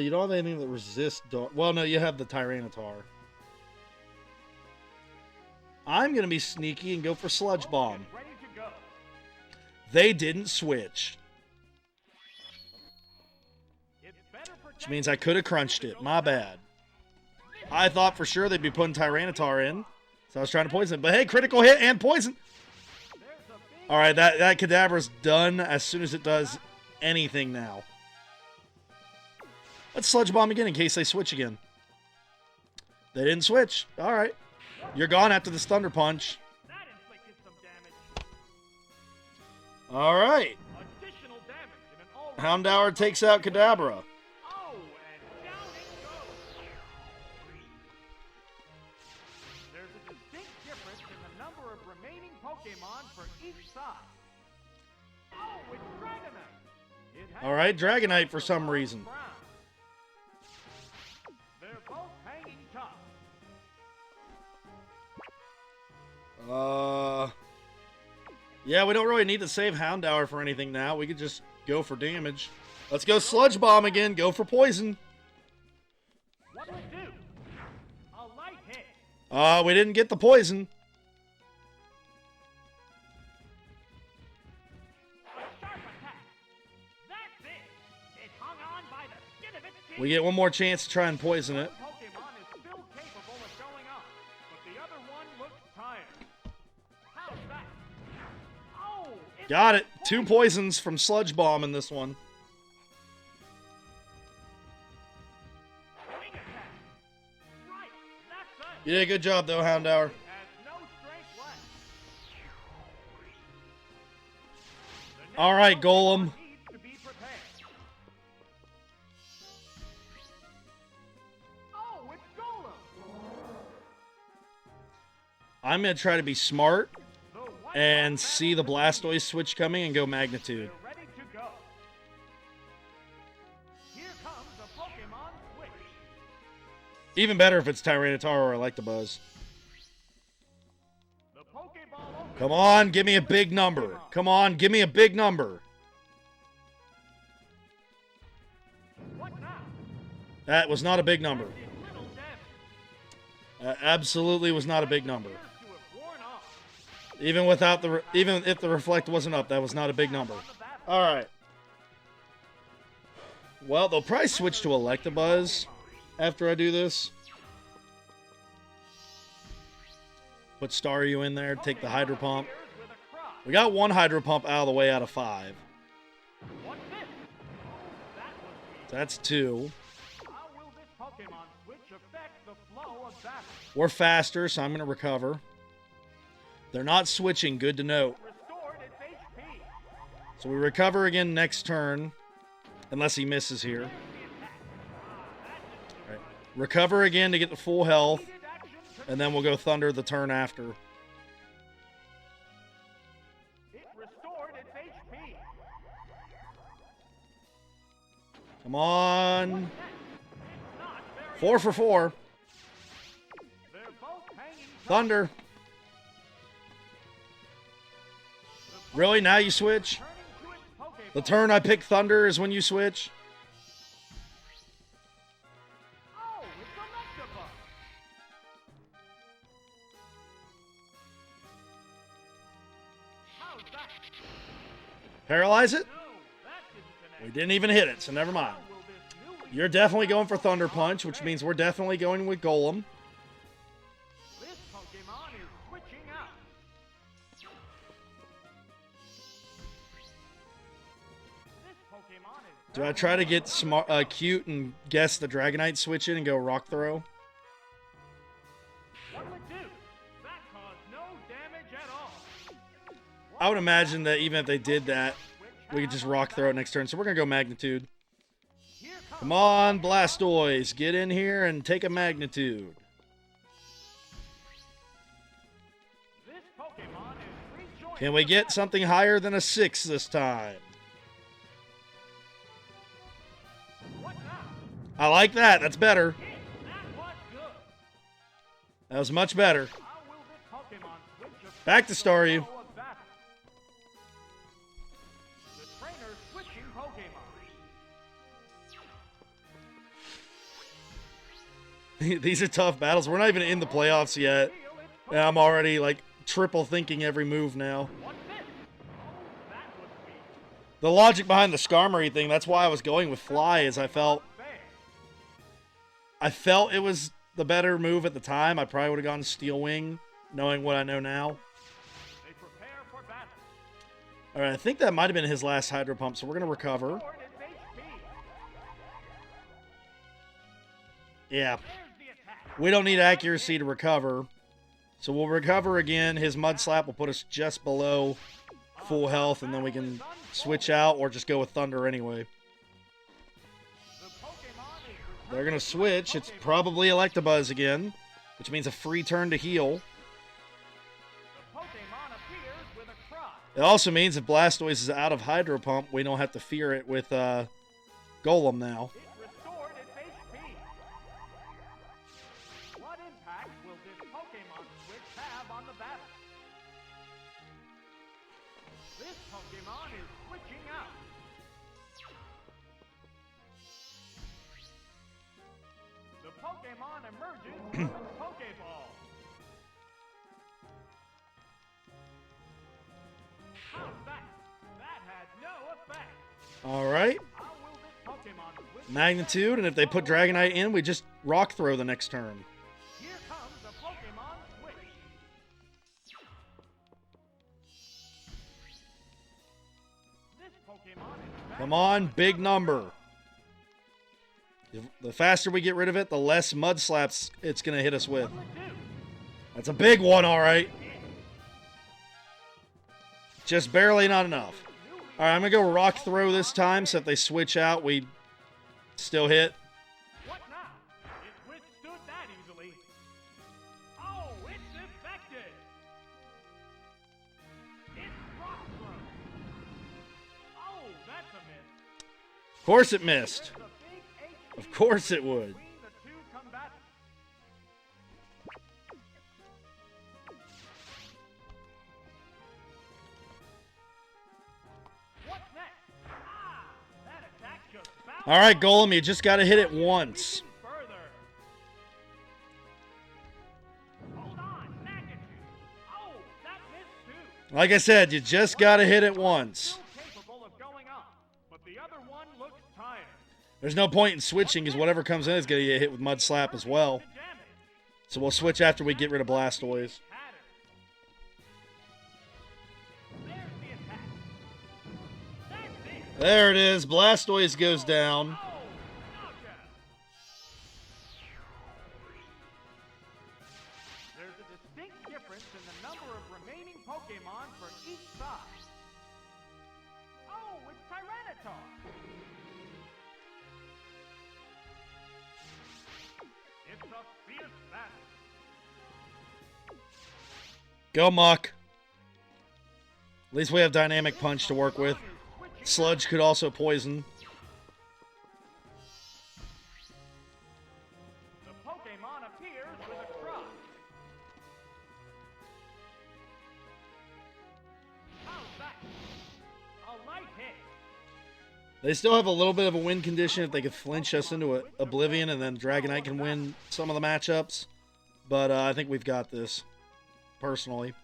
You don't have anything that resists dark. Well, no, you have the Tyranitar. I'm going to be sneaky and go for Sludge Bomb. Get ready to go. They didn't switch, It's better which means I could have crunched it. My bad. I thought for sure they'd be putting Tyranitar in, so I was trying to poison it. But hey, critical hit and poison. All right, that Kadabra's done as soon as it does anything now. Let's Sludge Bomb again in case they switch again. They didn't switch. All right. You're gone after this Thunder Punch. That inflicted some damage. All right. Additional damage in an already. Houndour takes out Kadabra. Oh, and down it goes. There's a distinct difference in the number of remaining Pokemon for each side. Oh, it's Dragonite. It has All right, Dragonite for some reason. Brown. They're both hanging tough. Yeah, we don't really need to save Houndour for anything now. We could just go for damage. Let's go Sludge Bomb again. Go for poison. What will do? A light hit. We didn't get the poison. A sharp attack. That's it. It hung on by the skin of its teeth. We get one more chance to try and poison it. Pokemon is still capable of going on, but the other one looks tired. How's that? Oh, it's Got it. 2 poisons from Sludge Bomb in this one. wing attack. Right, that's it. You did a good job, though, Houndour. Has no strength left. The next All right, Pokemon Golem. needs to be prepared. Oh, it's Golem. I'm going to try to be smart The white and one see the battles Blastoise switch coming and go Magnitude. They're ready to go. Here comes a Pokemon switch. Even better if it's Tyranitar or Electabuzz. The Pokeball opens. Come on, give me a big number. Come on, give me a big number. What now? That was not a big number. Did little damage. Absolutely was not a big number. Appears to have worn off. Even without the, even if the reflect wasn't up, that was not a big number. On the battle. All right. Well, they'll probably switch to Electabuzz after I do this. Put Staryu in there, take the Hydro Pump. Appears with a cry. We got 1 Hydro Pump out of the way out of 5. What's this? That was weak. That's 2. How will this Pokemon switch affect the flow of battle? We're faster, so I'm going to recover. They're not switching, good to note. Restored its HP. So we recover again next turn, unless he misses here. The attack. That didn't do Right. Recover again to get the full health, Needed action to and then we'll go Thunder the turn after. It restored its HP. Come on. Next, it's not very 4 for 4. They're both hanging tough. Thunder. Really? Now you switch? Turning to its Pokeball. The turn I pick Thunder is when you switch? Oh, it's Electabuzz. How's that? Paralyze it? No, that didn't connect. We didn't even hit it, so never mind. How will this newly You're definitely going for Thunder Punch, which means we're definitely going with Golem. This Pokemon is switching out. This Pokemon is Do I try to get smart, cute and guess the Dragonite switch in and go Rock Throw? What will it do? That caused no damage at all. I would imagine that even if they did that, Switch we could just rock throw it next turn. So we're going to go Magnitude. Here comes Come on, Blastoise. Get in here and take a Magnitude. this Pokemon is rejoining. Can we the get battle. something higher than a 6 this time? What now? I like that. That's better. Hit. That was good. That was much better. How will this Pokemon switch affect Back to the Staryu. flow of battle? The trainer switching Pokemon. These are tough battles. We're not even in the playoffs yet. Feel its And I'm already like triple thinking every move now. What's this? Oh, that was weak. The logic behind the Skarmory thing, that's why I was going with Fly, is I felt Fair. it was the better move at the time. I probably would have gone Steel Wing, knowing what I know now. They prepare for battle. All right, I think that might have been his last Hydro Pump, so we're going to recover. Lord is HP. Yeah, There's the attack. we don't need accuracy to recover. So we'll recover again. His Mud Slap will put us just below full health, and then we can switch out or just go with Thunder anyway. The Pokemon is They're going to switch. It's probably Electabuzz again, which means a free turn to heal. The Pokemon appears with a cry. It also means if Blastoise is out of Hydro Pump, we don't have to fear it with Golem now. It restored its HP. What impact will this Pokemon switch have on the battle? This Pokemon is switching out. The Pokemon emerges from its Pokeball. How's that? That had no effect. All right. How will this Pokemon switch? Magnitude, and if they put Dragonite in, we just Rock Throw the next turn. Here comes the Pokemon switch. This Pokemon is back. Come on, big number. The faster we get rid of it, the less Mud Slaps it's going to hit us with. What'll it do? That's a big one, all right. Just barely not enough. All right, I'm going to go Rock Throw this time, so if they switch out, we still hit. What now? It withstood that easily. Oh, it's effective. It's rock throw. Oh, that's a miss. Of course it missed. There's a big HP Of course it would. between the two combatants. What's next? Ah, that attack just bounced All right, off. Golem, you just got to hit it once. Even further. Hold on, magnitude. Oh, that missed too. Like I said, you just got to hit it once. Still capable of going up, but the other one looks tired. There's no point in switching because whatever comes in is going to get hit with Mud Slap as well. The damage. So we'll switch after we get rid of Blastoise. Pattern. There's the attack. That's it. There it is. Blastoise goes down. Oh, knockout. There's a distinct difference in the number of remaining Pokemon for each side. Oh, it's Tyranitar. It's a fierce battle. Go Muck. At least we have Dynamic Punch to work with. Sludge could also poison. The Pokemon appears with a cry. How's that? A light hit. They still have a little bit of a win condition if they could flinch us into Oblivion, and then Dragonite can win some of the matchups. But I think we've got this, personally.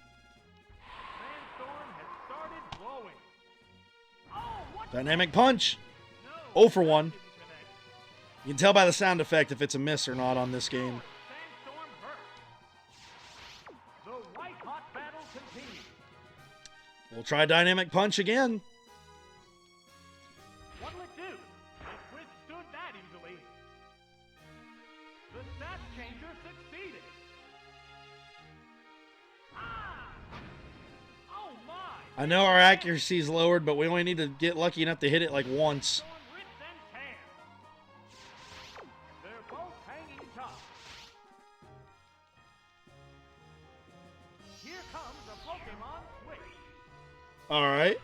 Sandstorm has started blowing. Oh, what? Dynamic Punch. No, 0 for 1. didn't connect. You can tell by the sound effect if it's a miss or not on this game. Sandstorm hurt. The white hot battle continues. We'll try Dynamic Punch again. What'll it do? It withstood that easily. The stat changer succeeded. Ah! Oh my! I know our accuracy's lowered, but we only need to get lucky enough to hit it like once. They're both hanging tough. Here comes a Pokemon switch. Alright.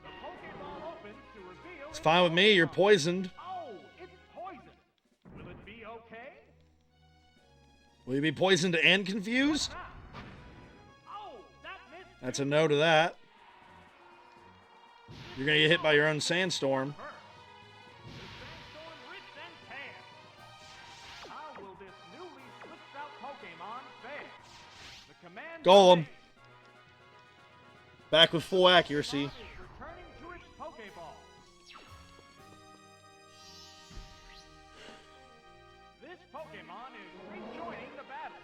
The Pokeball opens to reveal It's fine with me. You're poisoned. Oh, it's poison. Will it be okay? Will you be poisoned and confused? Oh, that missed. That's a no to that. You're going to get hit by your own sandstorm. The Sandstorm rips and tears. How will this newly switched out Pokemon fare? The command Golem. Back with full accuracy. is returning to its Pokeball. This Pokemon is rejoining the battle.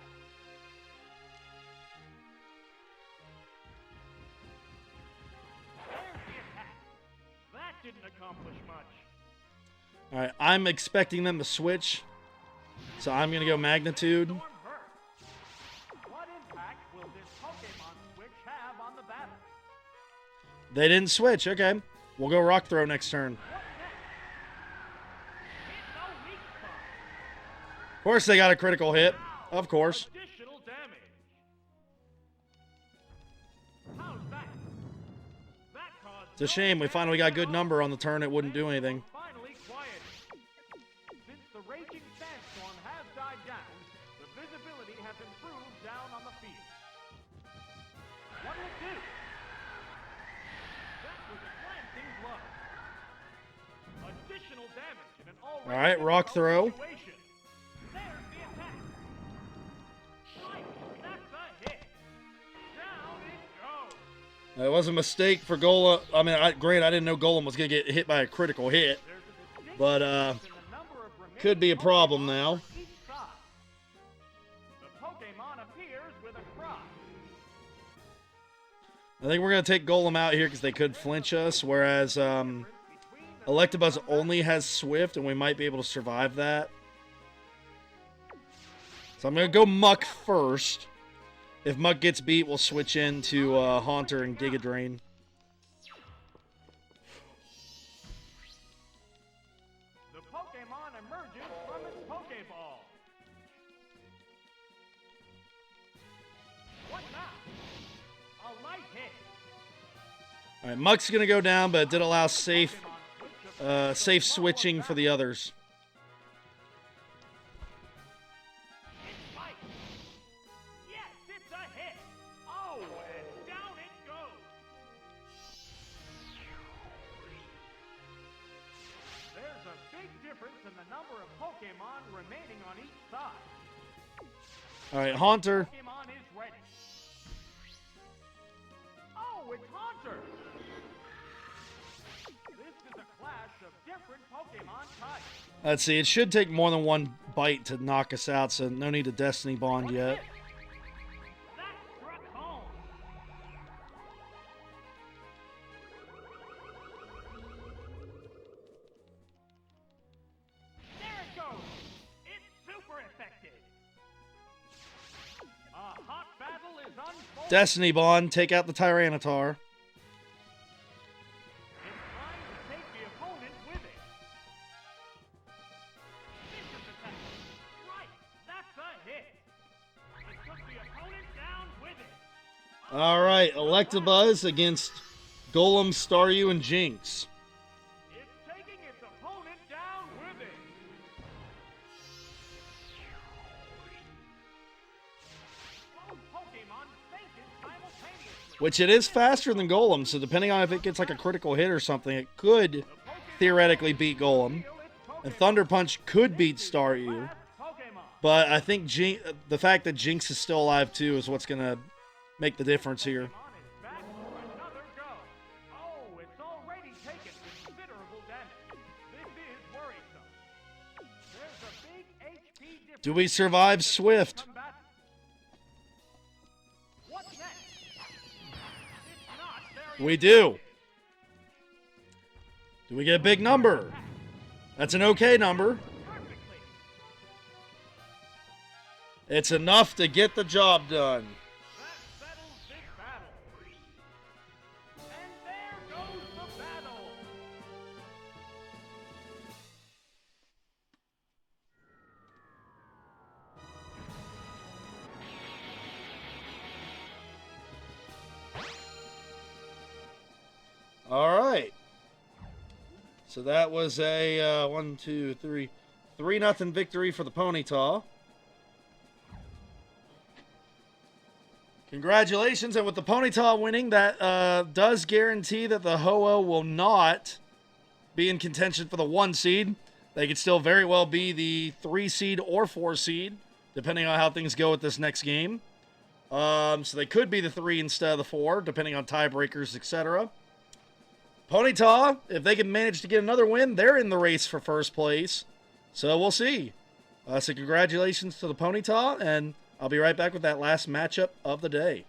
There's the attack. That didn't accomplish much. Alright, I'm expecting them to switch. So I'm going to go magnitude. Storm hurt. What impact will this Pokemon switch have on the battle? They didn't switch. Okay. We'll go rock throw next turn. What next? Hit no weak spot. Of course they got a critical hit. Of course. Additional damage. How's that? That caused It's a shame. We finally got a good number on the turn. It wouldn't do anything. finally quieted. Since the raging sandstorm has died down, the visibility has improved down on the field. What'll it do? That was a glancing blow. Additional damage in an already All right, rock throw. situation. There's the attack. Right, that's a hit. Down it goes. It was a mistake for Golem. I mean, great. I didn't know Golem was going to get hit by a critical hit. There's a distinct But, difference in the number of remaining could be a problem Pokemon now. on each side. The Pokemon appears with a cry. I think we're going to take Golem out here because they could flinch us. Whereas Electabuzz only has Swift, and we might be able to survive that. So I'm going to go Muck first. If Muck gets beat, we'll switch into Haunter and Giga Drain. The Pokemon emerges from its Pokeball. What now? A light hit. All right, Muck's going to go down, but it did allow safe, Pokemon switch safe switching for the others. It bites. Yes, it's a hit. Oh, and down it goes. There's a big difference in the number of Pokemon remaining on each side. All right, Haunter. Pokemon is ready. Oh, it's Haunter. This is a clash of different Pokemon types. Let's see. It should take more than one bite to knock us out, so no need to Destiny Bond yet. That struck home. There it goes. It's super effective. A hot battle is unfolding. Destiny Bond, take out the Tyranitar. It's trying to take the opponent with it. Vicious attack. Right, that's a hit. It took the opponent down with it. All right, Electabuzz against Golem, Staryu, and Jinx. It's taking its opponent down with it. Both Pokemon fainted simultaneously. Which it is faster than Golem, so depending on if it gets like a critical hit or something, it could The Pokemon theoretically beat Golem. feel its And Pokemon Thunder Punch could beat Staryu. last Pokemon. But I think the fact that Jinx is still alive too is what's going to make the difference here. Pokemon is back for another go. Oh, it's already taken considerable damage. This is worrisome. There's a big HP difference. Do we survive Swift? Combat. What's next? It's not very We do. Do we get a big number? That's an okay number. perfectly. It's enough to get the job done. So that was a 3-0 victory for the Ponyta. Congratulations, and with the Ponyta winning, that does guarantee that the Ho-Oh will not be in contention for the 1 seed. They could still very well be the 3 seed or 4 seed, depending on how things go with this next game. So they could be the 3 instead of the 4, depending on tiebreakers, etc. Ponyta, if they can manage to get another win, they're in the race for first place. So we'll see. So congratulations to the Ponyta, and I'll be right back with that last matchup of the day.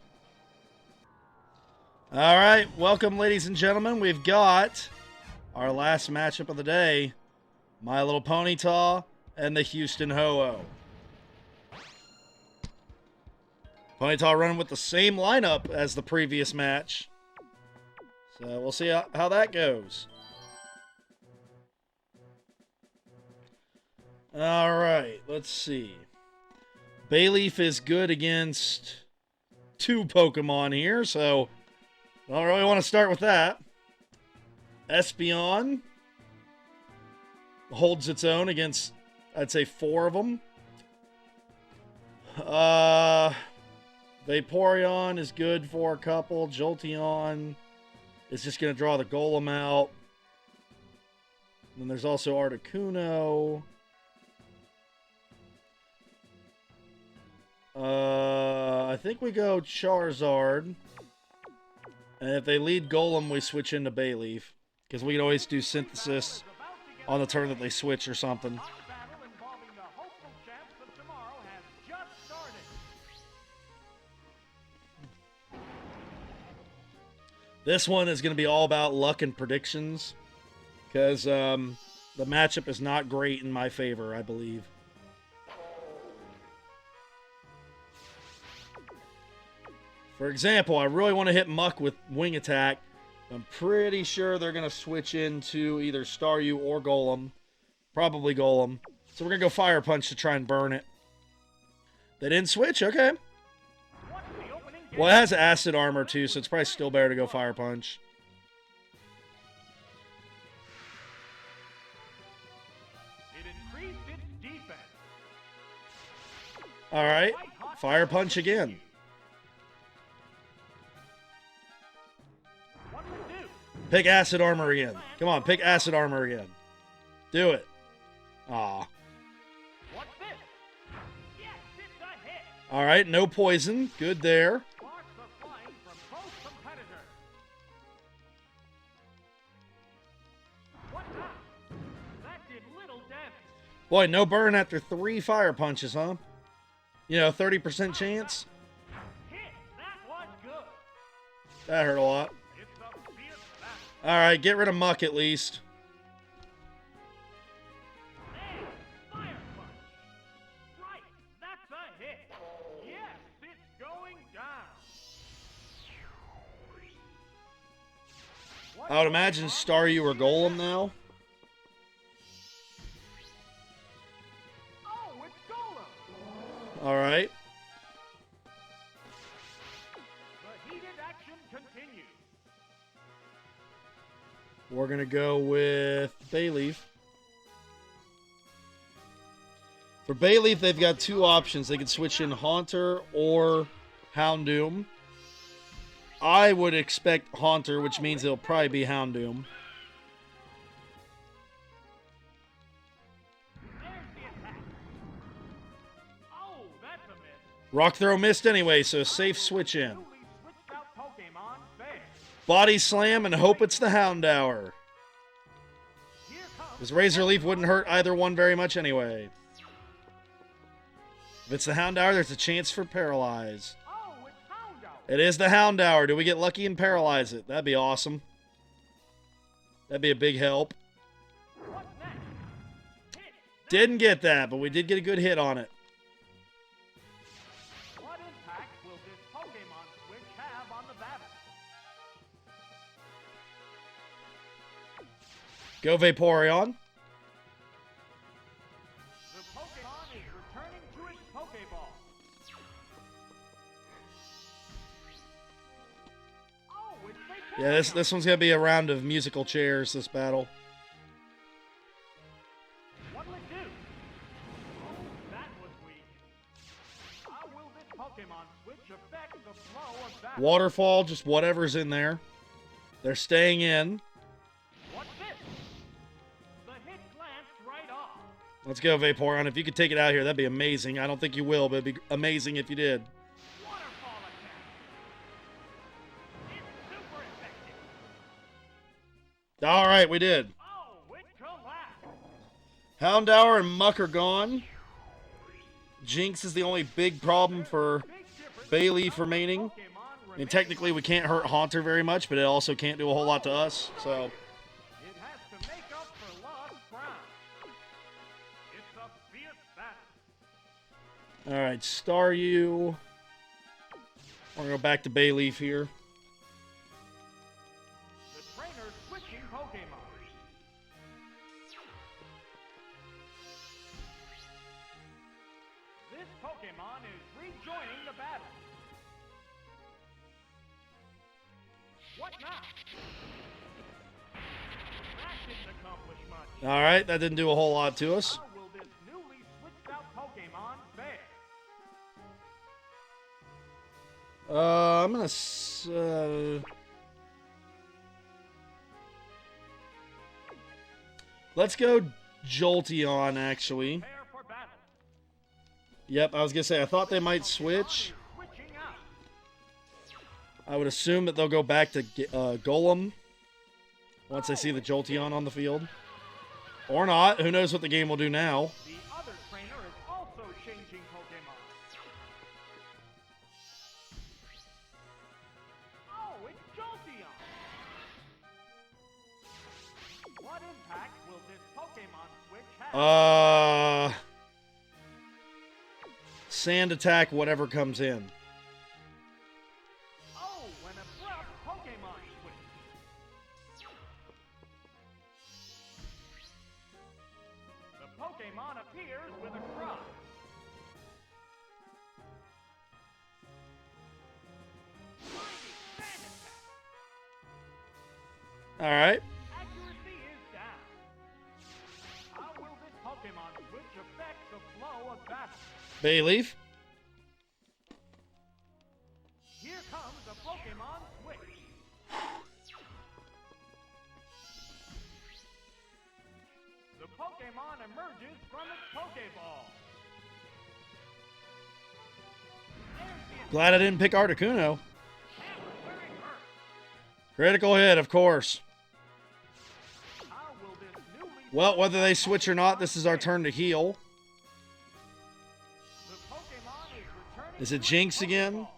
All right, welcome, ladies and gentlemen. We've got our last matchup of the day, My Little Ponyta and the Houston Ho-Oh. Ponyta running with the same lineup as the previous match. So we'll see how that goes. All right, let's see. Bayleaf is good against 2 Pokemon here, so I don't really want to start with that. Espeon holds its own against, I'd say, 4 of them. Vaporeon is good for a couple. Jolteon is just going to draw the Golem out. And then there's also Articuno. I think we go Charizard. And if they lead Golem, we switch into Bayleaf. Because we can always do Synthesis on the turn that they switch or something. This one is going to be all about luck and predictions. Because the matchup is not great in my favor, I believe. For example, I really want to hit Muck with Wing Attack. I'm pretty sure they're going to switch into either Staryu or Golem. Probably Golem. So we're going to go Fire Punch to try and burn it. They didn't switch? Okay. Well, it has Acid Armor too, so it's probably still better to go Fire Punch. Alright. Fire Punch again. Pick Acid Armor again. Come on, pick Acid Armor again. Do it. Aw. Alright, no poison. Good there. Boy, no burn after 3 Fire Punches, huh? You know, 30% chance. That hurt a lot. Alright, get rid of Muck at least. I would imagine Staryu or Golem now. Alright. We're going to go with Bayleaf. For Bayleaf, they've got 2 options. They can switch in Haunter or Houndoom. I would expect Haunter, which means it'll probably be Houndoom. Rock Throw missed anyway, so safe switch in. Body Slam and hope it's the Houndour. This Razor Leaf wouldn't hurt either one very much anyway. If it's the Houndour, there's a chance for Paralyze. It is the Houndour. Do we get lucky and paralyze it? That'd be awesome. That'd be a big help. Didn't get that, but we did get a good hit on it. What impact will this Pokemon switch have on the battle? Go Vaporeon. The Pokemon is returning to its Pokeball. Yeah, this one's going to be a round of musical chairs, this battle. Pokemon switch affect the flow of battle? Waterfall, just whatever's in there. They're staying in. What's this? The hit glanced right off. Let's go, Vaporeon. If you could take it out here, that'd be amazing. I don't think you will, but it'd be amazing if you did. Waterfall attack. It's super effective. All right, we did. Oh, it collapsed. Houndour and Muck are gone. Jinx is the only big problem for Bayleaf remaining. I mean, technically, we can't hurt Haunter very much, but it also can't do a whole lot to us. So, It has to make up for lost ground. It's a fierce battle. all right, Staryu. We're going to go back to Bayleaf here. The trainer's switching Pokemon. This Pokemon is rejoining the battle. What now? That didn't accomplish much. All right, that didn't do a whole lot to us. How will this newly switched out Pokemon fare? I'm going to... let's go Jolteon, actually. Prepare for battle. Yep, I was going to say, I thought they might switch. Switching out. I would assume that they'll go back to Golem once they see the Jolteon on the field. Or not. Who knows what the game will do now. The other trainer is also changing Pokemon. Oh, it's Jolteon! What impact will this Pokemon switch have? Sand attack, whatever comes in. Oh, an abrupt Pokemon switch. The Pokemon appears with a cry. Mighty Sand Attack. All right. Accuracy is down. How will this Pokemon switch affect the flow of battle? Bayleaf. Here comes a Pokemon switch. The Pokemon emerges from its Pokeball. There's the Glad I didn't pick Articuno. hammer where it hurts. Critical hit, of course. How will this newly Well, whether they switch or not, this is our turn to heal. the Pokemon is returning Is it to its Jinx again? Pokeball.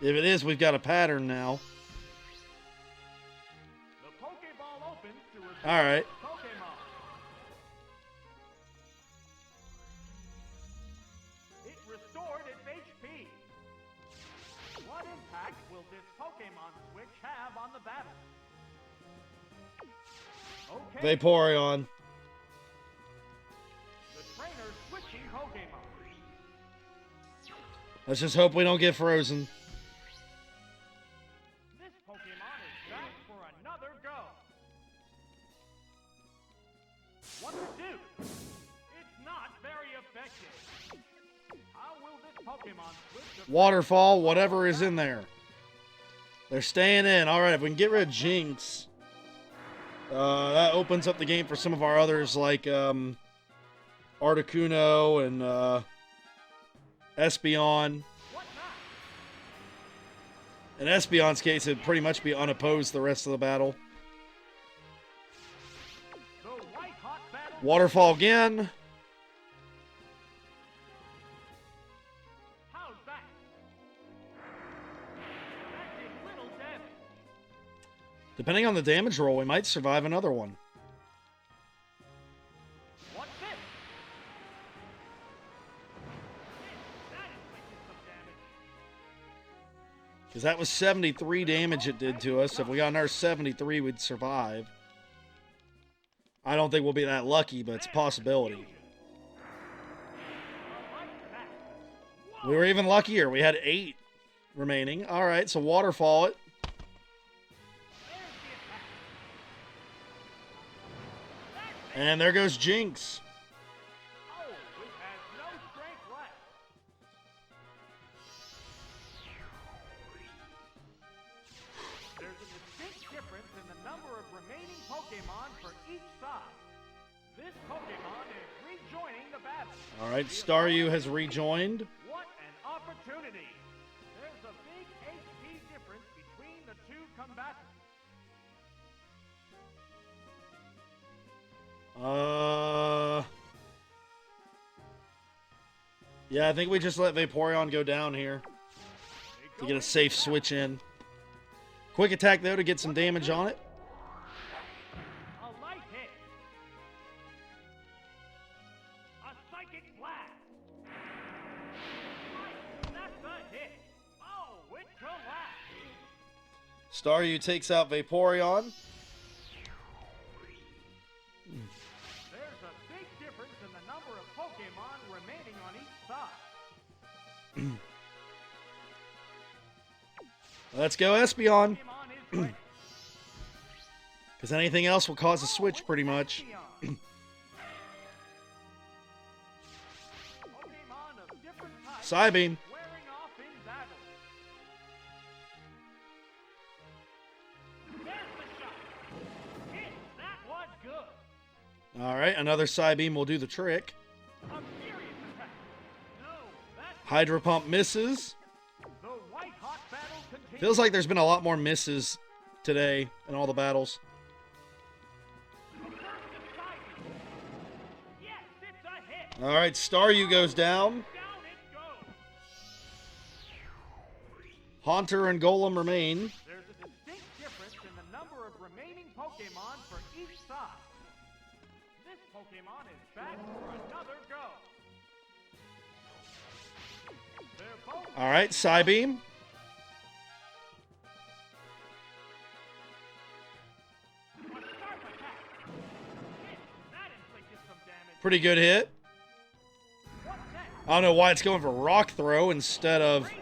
If it is, we've got a pattern now. The Pokeball opens to receive All right. Pokemon. It restored its HP. What impact will this Pokemon switch have on the battle? Okay, Vaporeon. the trainer's switching Pokemon. Let's just hope we don't get frozen. This Pokemon is back for another go. What to do? It's not very effective. How will this Pokemon switch? Waterfall, whatever is in there. They're staying in. All right, if we can get rid of Jinx, that opens up the game for some of our others like Articuno and Espeon. What now? In Espeon's case, it'd pretty much be unopposed the rest of the battle. The white hot battle. Waterfall again. How's that? That did little damage. Depending on the damage roll, we might survive another one. What's this? That inflicted some damage. Because that was 73 damage it did to us. If we got another 73, we'd survive. I don't think we'll be that lucky, but it's a possibility. Like that. We were even luckier. We had 8 remaining. All right, so waterfall it. There's the attack. And there goes Jinx. Oh, it has no strength left. right, Staryu has rejoined. What an opportunity! There's a big HP difference between the two combatants. Yeah, I think we just let Vaporeon go down here to get a safe switch in. Quick attack, though, to get some damage on it. A light hit. A psychic blast. That's a hit. Oh, it collapsed. Staryu takes out Vaporeon. There's a big difference in the number of Pokémon remaining on each side. Let's go, Espeon. Pokémon is ready. Because anything else will cause a switch, pretty much. Pokemon of different types Psybeam. wearing off in battle. There's the shot. Hit. That was good. All right, another Psybeam will do the trick. A furious attack. No, that's Hydro Pump misses. the white hot battle continues. Feels like there's been a lot more misses today in all the battles. First to Psybeam. Yes, it's a hit. All right, Staryu goes down. Down it goes. Haunter and Golem remain. There's a distinct difference in the number of remaining Pokémon for each side. This Pokémon is back for another go. They're both All right, Psybeam. a sharp attack. Hit. That inflicted some damage. Pretty good hit. What's next? I don't know why it's going for Rock Throw instead of Great hit.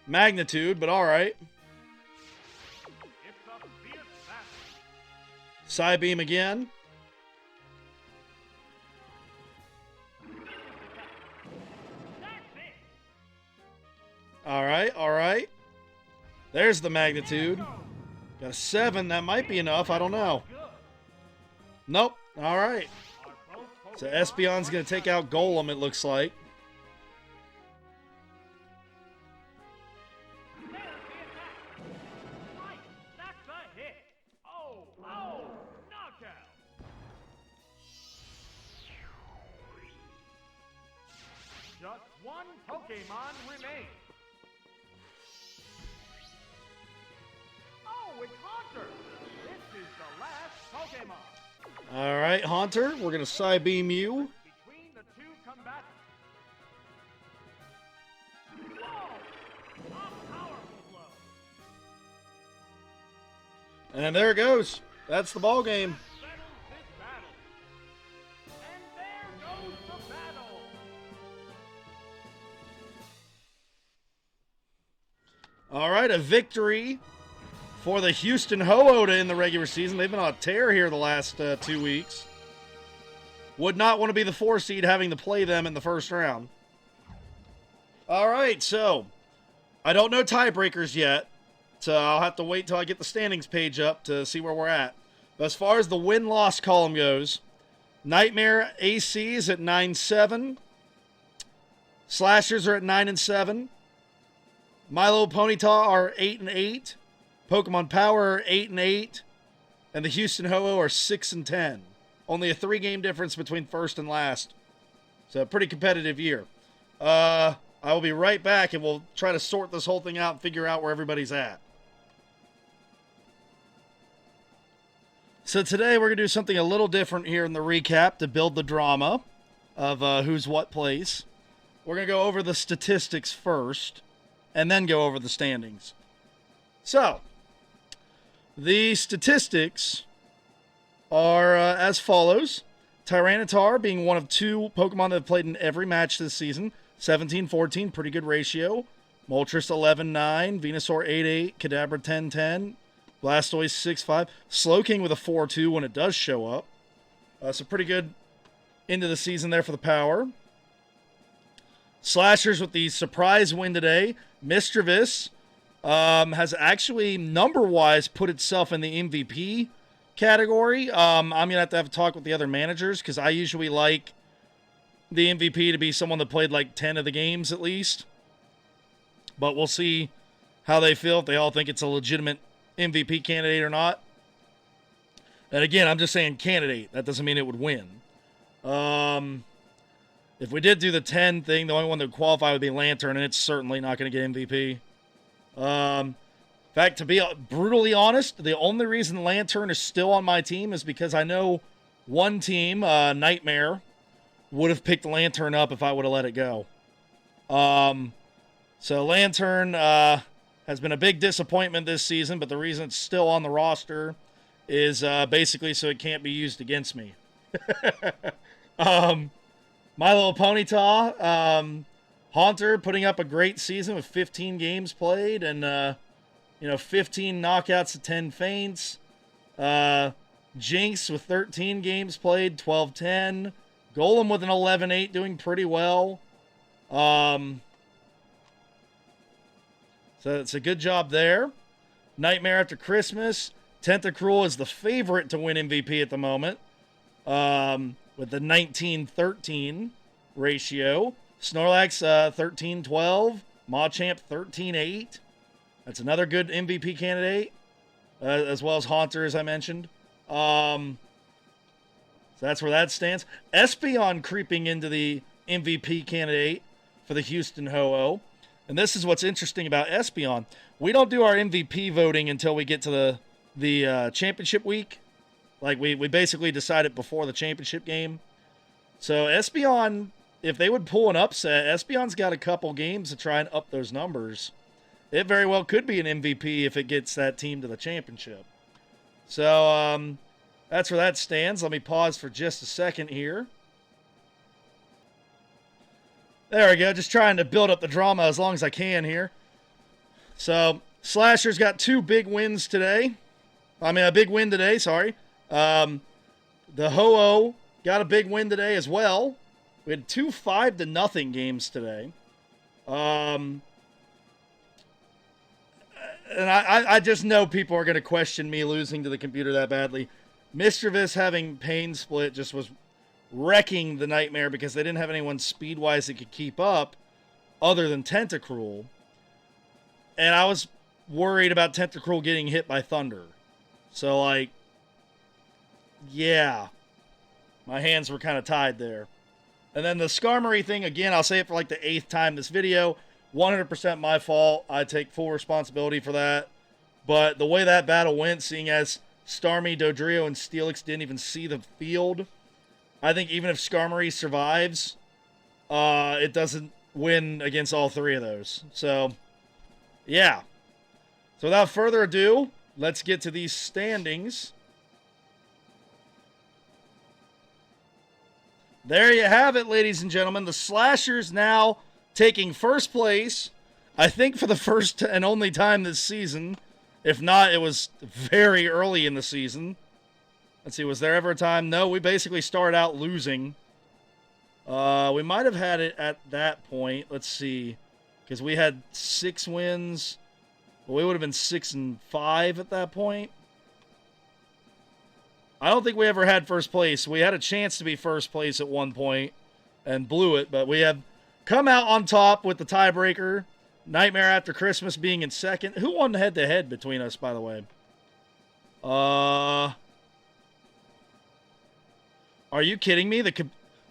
Magnitude, but all right. It's a fierce battle. Psybeam again. That's it. All right, all right. There's the There it Magnitude. goes. Got a 7. That might be enough. I don't know. Good. Nope. All right. Are both So Pokémon Espeon's going to take out Golem, it looks like. There's the attack. Right, that's a hit. Oh, knockout. Just one Pokémon remains. Oh, it's Haunter. This is the last Pokémon. All right, Haunter, we're going to Psybeam you. Between the two combatants. Whoa! A powerful blow. And there it goes. That's the ball game. Settles this battle. And there goes the battle. All right, a victory for the Houston Ho-Oda in the regular season. They've been on a tear here the last 2 weeks. Would not want to be the 4 seed having to play them in the first round. All right, so I don't know tiebreakers yet, so I'll have to wait till I get the standings page up to see where we're at. But as far as the win-loss column goes, Nightmare AC is at 9-7. Slashers are at 9-7. Milo Ponyta are 8-8. Pokemon Power are 8-8. And the Houston Ho-Oh are 6-10. Only a 3-game difference between first and last. So a pretty competitive year. I will be right back and we'll try to sort this whole thing out and figure out where everybody's at. So today we're going to do something a little different here in the recap to build the drama of who's what place. We're going to go over the statistics first and then go over the standings. So, the statistics are as follows. Tyranitar being one of 2 Pokemon that have played in every match this season. 17-14, pretty good ratio. Moltres 11-9, Venusaur 8-8, Kadabra 10-10, Blastoise 6-5. Slowking with a 4-2 when it does show up. So pretty good into the season there for the power. Slashers with the surprise win today. Mischievous has actually, number-wise, put itself in the MVP category. I'm going to have a talk with the other managers because I usually like the MVP to be someone that played like 10 of the games at least. But we'll see how they feel, if they all think it's a legitimate MVP candidate or not. And again, I'm just saying candidate. That doesn't mean it would win. If we did do the 10 thing, the only one that would qualify would be Lantern, and it's certainly not going to get MVP. In fact, to be brutally honest, the only reason Lantern is still on my team is because I know one team, Nightmare, would have picked Lantern up if I would have let it go. So Lantern has been a big disappointment this season, but the reason it's still on the roster is basically so it can't be used against me. My Little Ponyta, Haunter putting up a great season with 15 games played and 15 knockouts to 10 feints. Jinx with 13 games played, 12-10. Golem with an 11-8, doing pretty well. So it's a good job there. Nightmare After Christmas. Tentacruel is the favorite to win MVP at the moment. With the 19-13 ratio. Snorlax 13-12. Machamp 13-8. That's another good MVP candidate. As well as Haunter, as I mentioned. So that's where that stands. Espeon creeping into the MVP candidate for the Houston Ho-Oh. And this is what's interesting about Espeon. We don't do our MVP voting until we get to the championship week. Like, we basically decide it before the championship game. So Espeon, if they would pull an upset, Espeon's got a couple games to try and up those numbers. It very well could be an MVP if it gets that team to the championship. So, that's where that stands. Let me pause for just a second here. There we go. Just trying to build up the drama as long as I can here. So, Slasher's got two big wins today. A big win today, sorry. The Ho-Oh got a big win today as well. We had two 5-0 games today. And I just know people are going to question me losing to the computer that badly. Mischievous having Pain Split just was wrecking the Nightmare because they didn't have anyone speed-wise that could keep up other than Tentacruel. And I was worried about Tentacruel getting hit by Thunder. So, like, yeah. My hands were kind of tied there. And then the Skarmory thing, again, I'll say it for like the 8th time this video. 100% my fault. I take full responsibility for that. But the way that battle went, seeing as Starmie, Dodrio, and Steelix didn't even see the field, I think even if Skarmory survives, it doesn't win against all three of those. So, yeah. So without further ado, let's get to these standings. There you have it, ladies and gentlemen. The Slashers now taking first place, I think for the first and only time this season. If not, it was very early in the season. Let's see, was there ever a time? No, we basically started out losing. We might have had it at that point. Let's see. Because we had 6 wins. Well, we would have been 6-5 at that point. I don't think we ever had first place. We had a chance to be first place at one point and blew it, but we have come out on top with the tiebreaker. Nightmare After Christmas being in second. Who won head-to-head between us, by the way? Are you kidding me?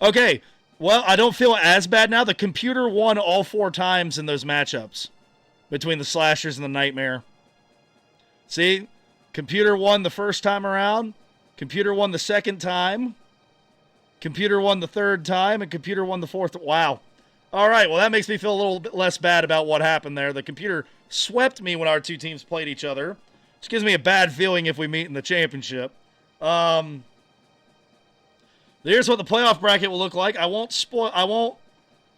Okay, well, I don't feel as bad now. The computer won all 4 times in those matchups between the Slashers and the Nightmare. See? Computer won the first time around. Computer won the second time. Computer won the third time. And computer won the fourth. Wow. All right, well, that makes me feel a little bit less bad about what happened there. The computer swept me when our two teams played each other, which gives me a bad feeling if we meet in the championship. Here's what the playoff bracket will look like. I won't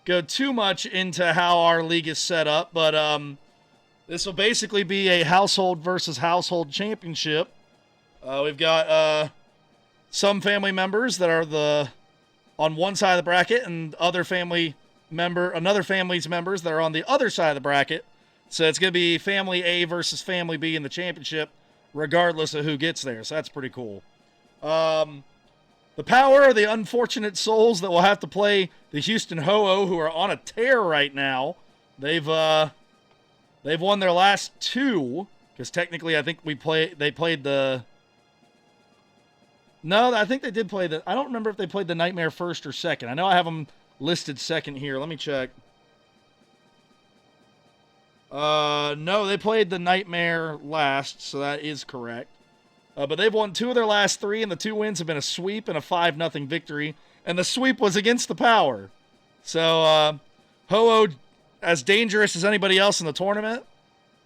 go too much into how our league is set up, but this will basically be a household versus household championship. We've got some family members that are on one side of the bracket, and another family's members that are on the other side of the bracket. So it's going to be family A versus family B in the championship, regardless of who gets there. So that's pretty cool. The Power are the unfortunate souls that will have to play the Houston Ho-Oh, who are on a tear right now. They've won their last 2, because technically I think they played the... No, I think they did play the... I don't remember if they played the Nightmare first or second. I know I have them listed second here. Let me check. No, they played the Nightmare last, so that is correct. But they've won 2 of their last 3, and the 2 wins have been a sweep and a 5-0 victory. And the sweep was against the Power. So, Ho-Oh, as dangerous as anybody else in the tournament.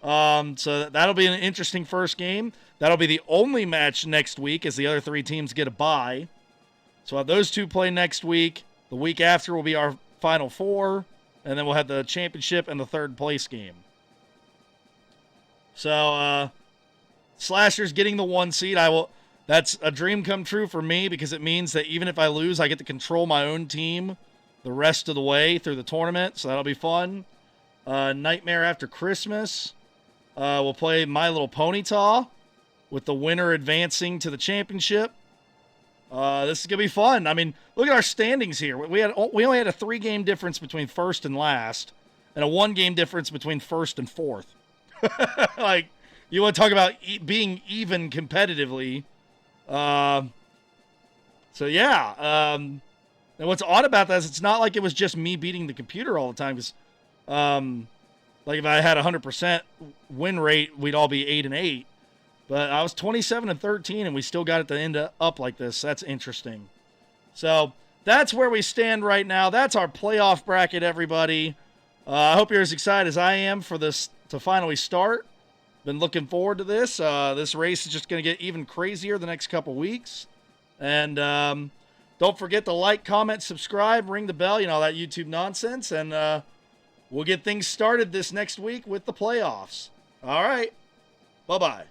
So that'll be an interesting first game. That'll be the only match next week as the other 3 teams get a bye. So those 2 play next week. The week after will be our Final 4. And then we'll have the championship and the 3rd place game. So, Slasher's getting the 1 seed. That's a dream come true for me because it means that even if I lose, I get to control my own team the rest of the way through the tournament. So that'll be fun. Nightmare After Christmas. We'll play My Little Ponyta with the winner advancing to the championship. This is going to be fun. I mean, look at our standings here. We only had a 3-game difference between first and last and a 1-game difference between first and fourth. Like, you want to talk about being even competitively. So, yeah. And what's odd about that is it's not like it was just me beating the computer all the time. Because, like, if I had a 100% win rate, we'd all be 8-8. But I was 27-13, and we still got it to end up like this. That's interesting. So, that's where we stand right now. That's our playoff bracket, everybody. I hope you're as excited as I am for this to finally start. Been looking forward to this. This race is just going to get even crazier the next couple weeks. And don't forget to like, comment, subscribe, ring the bell, you know, that YouTube nonsense. And we'll get things started this next week with the playoffs. All right. Bye-bye.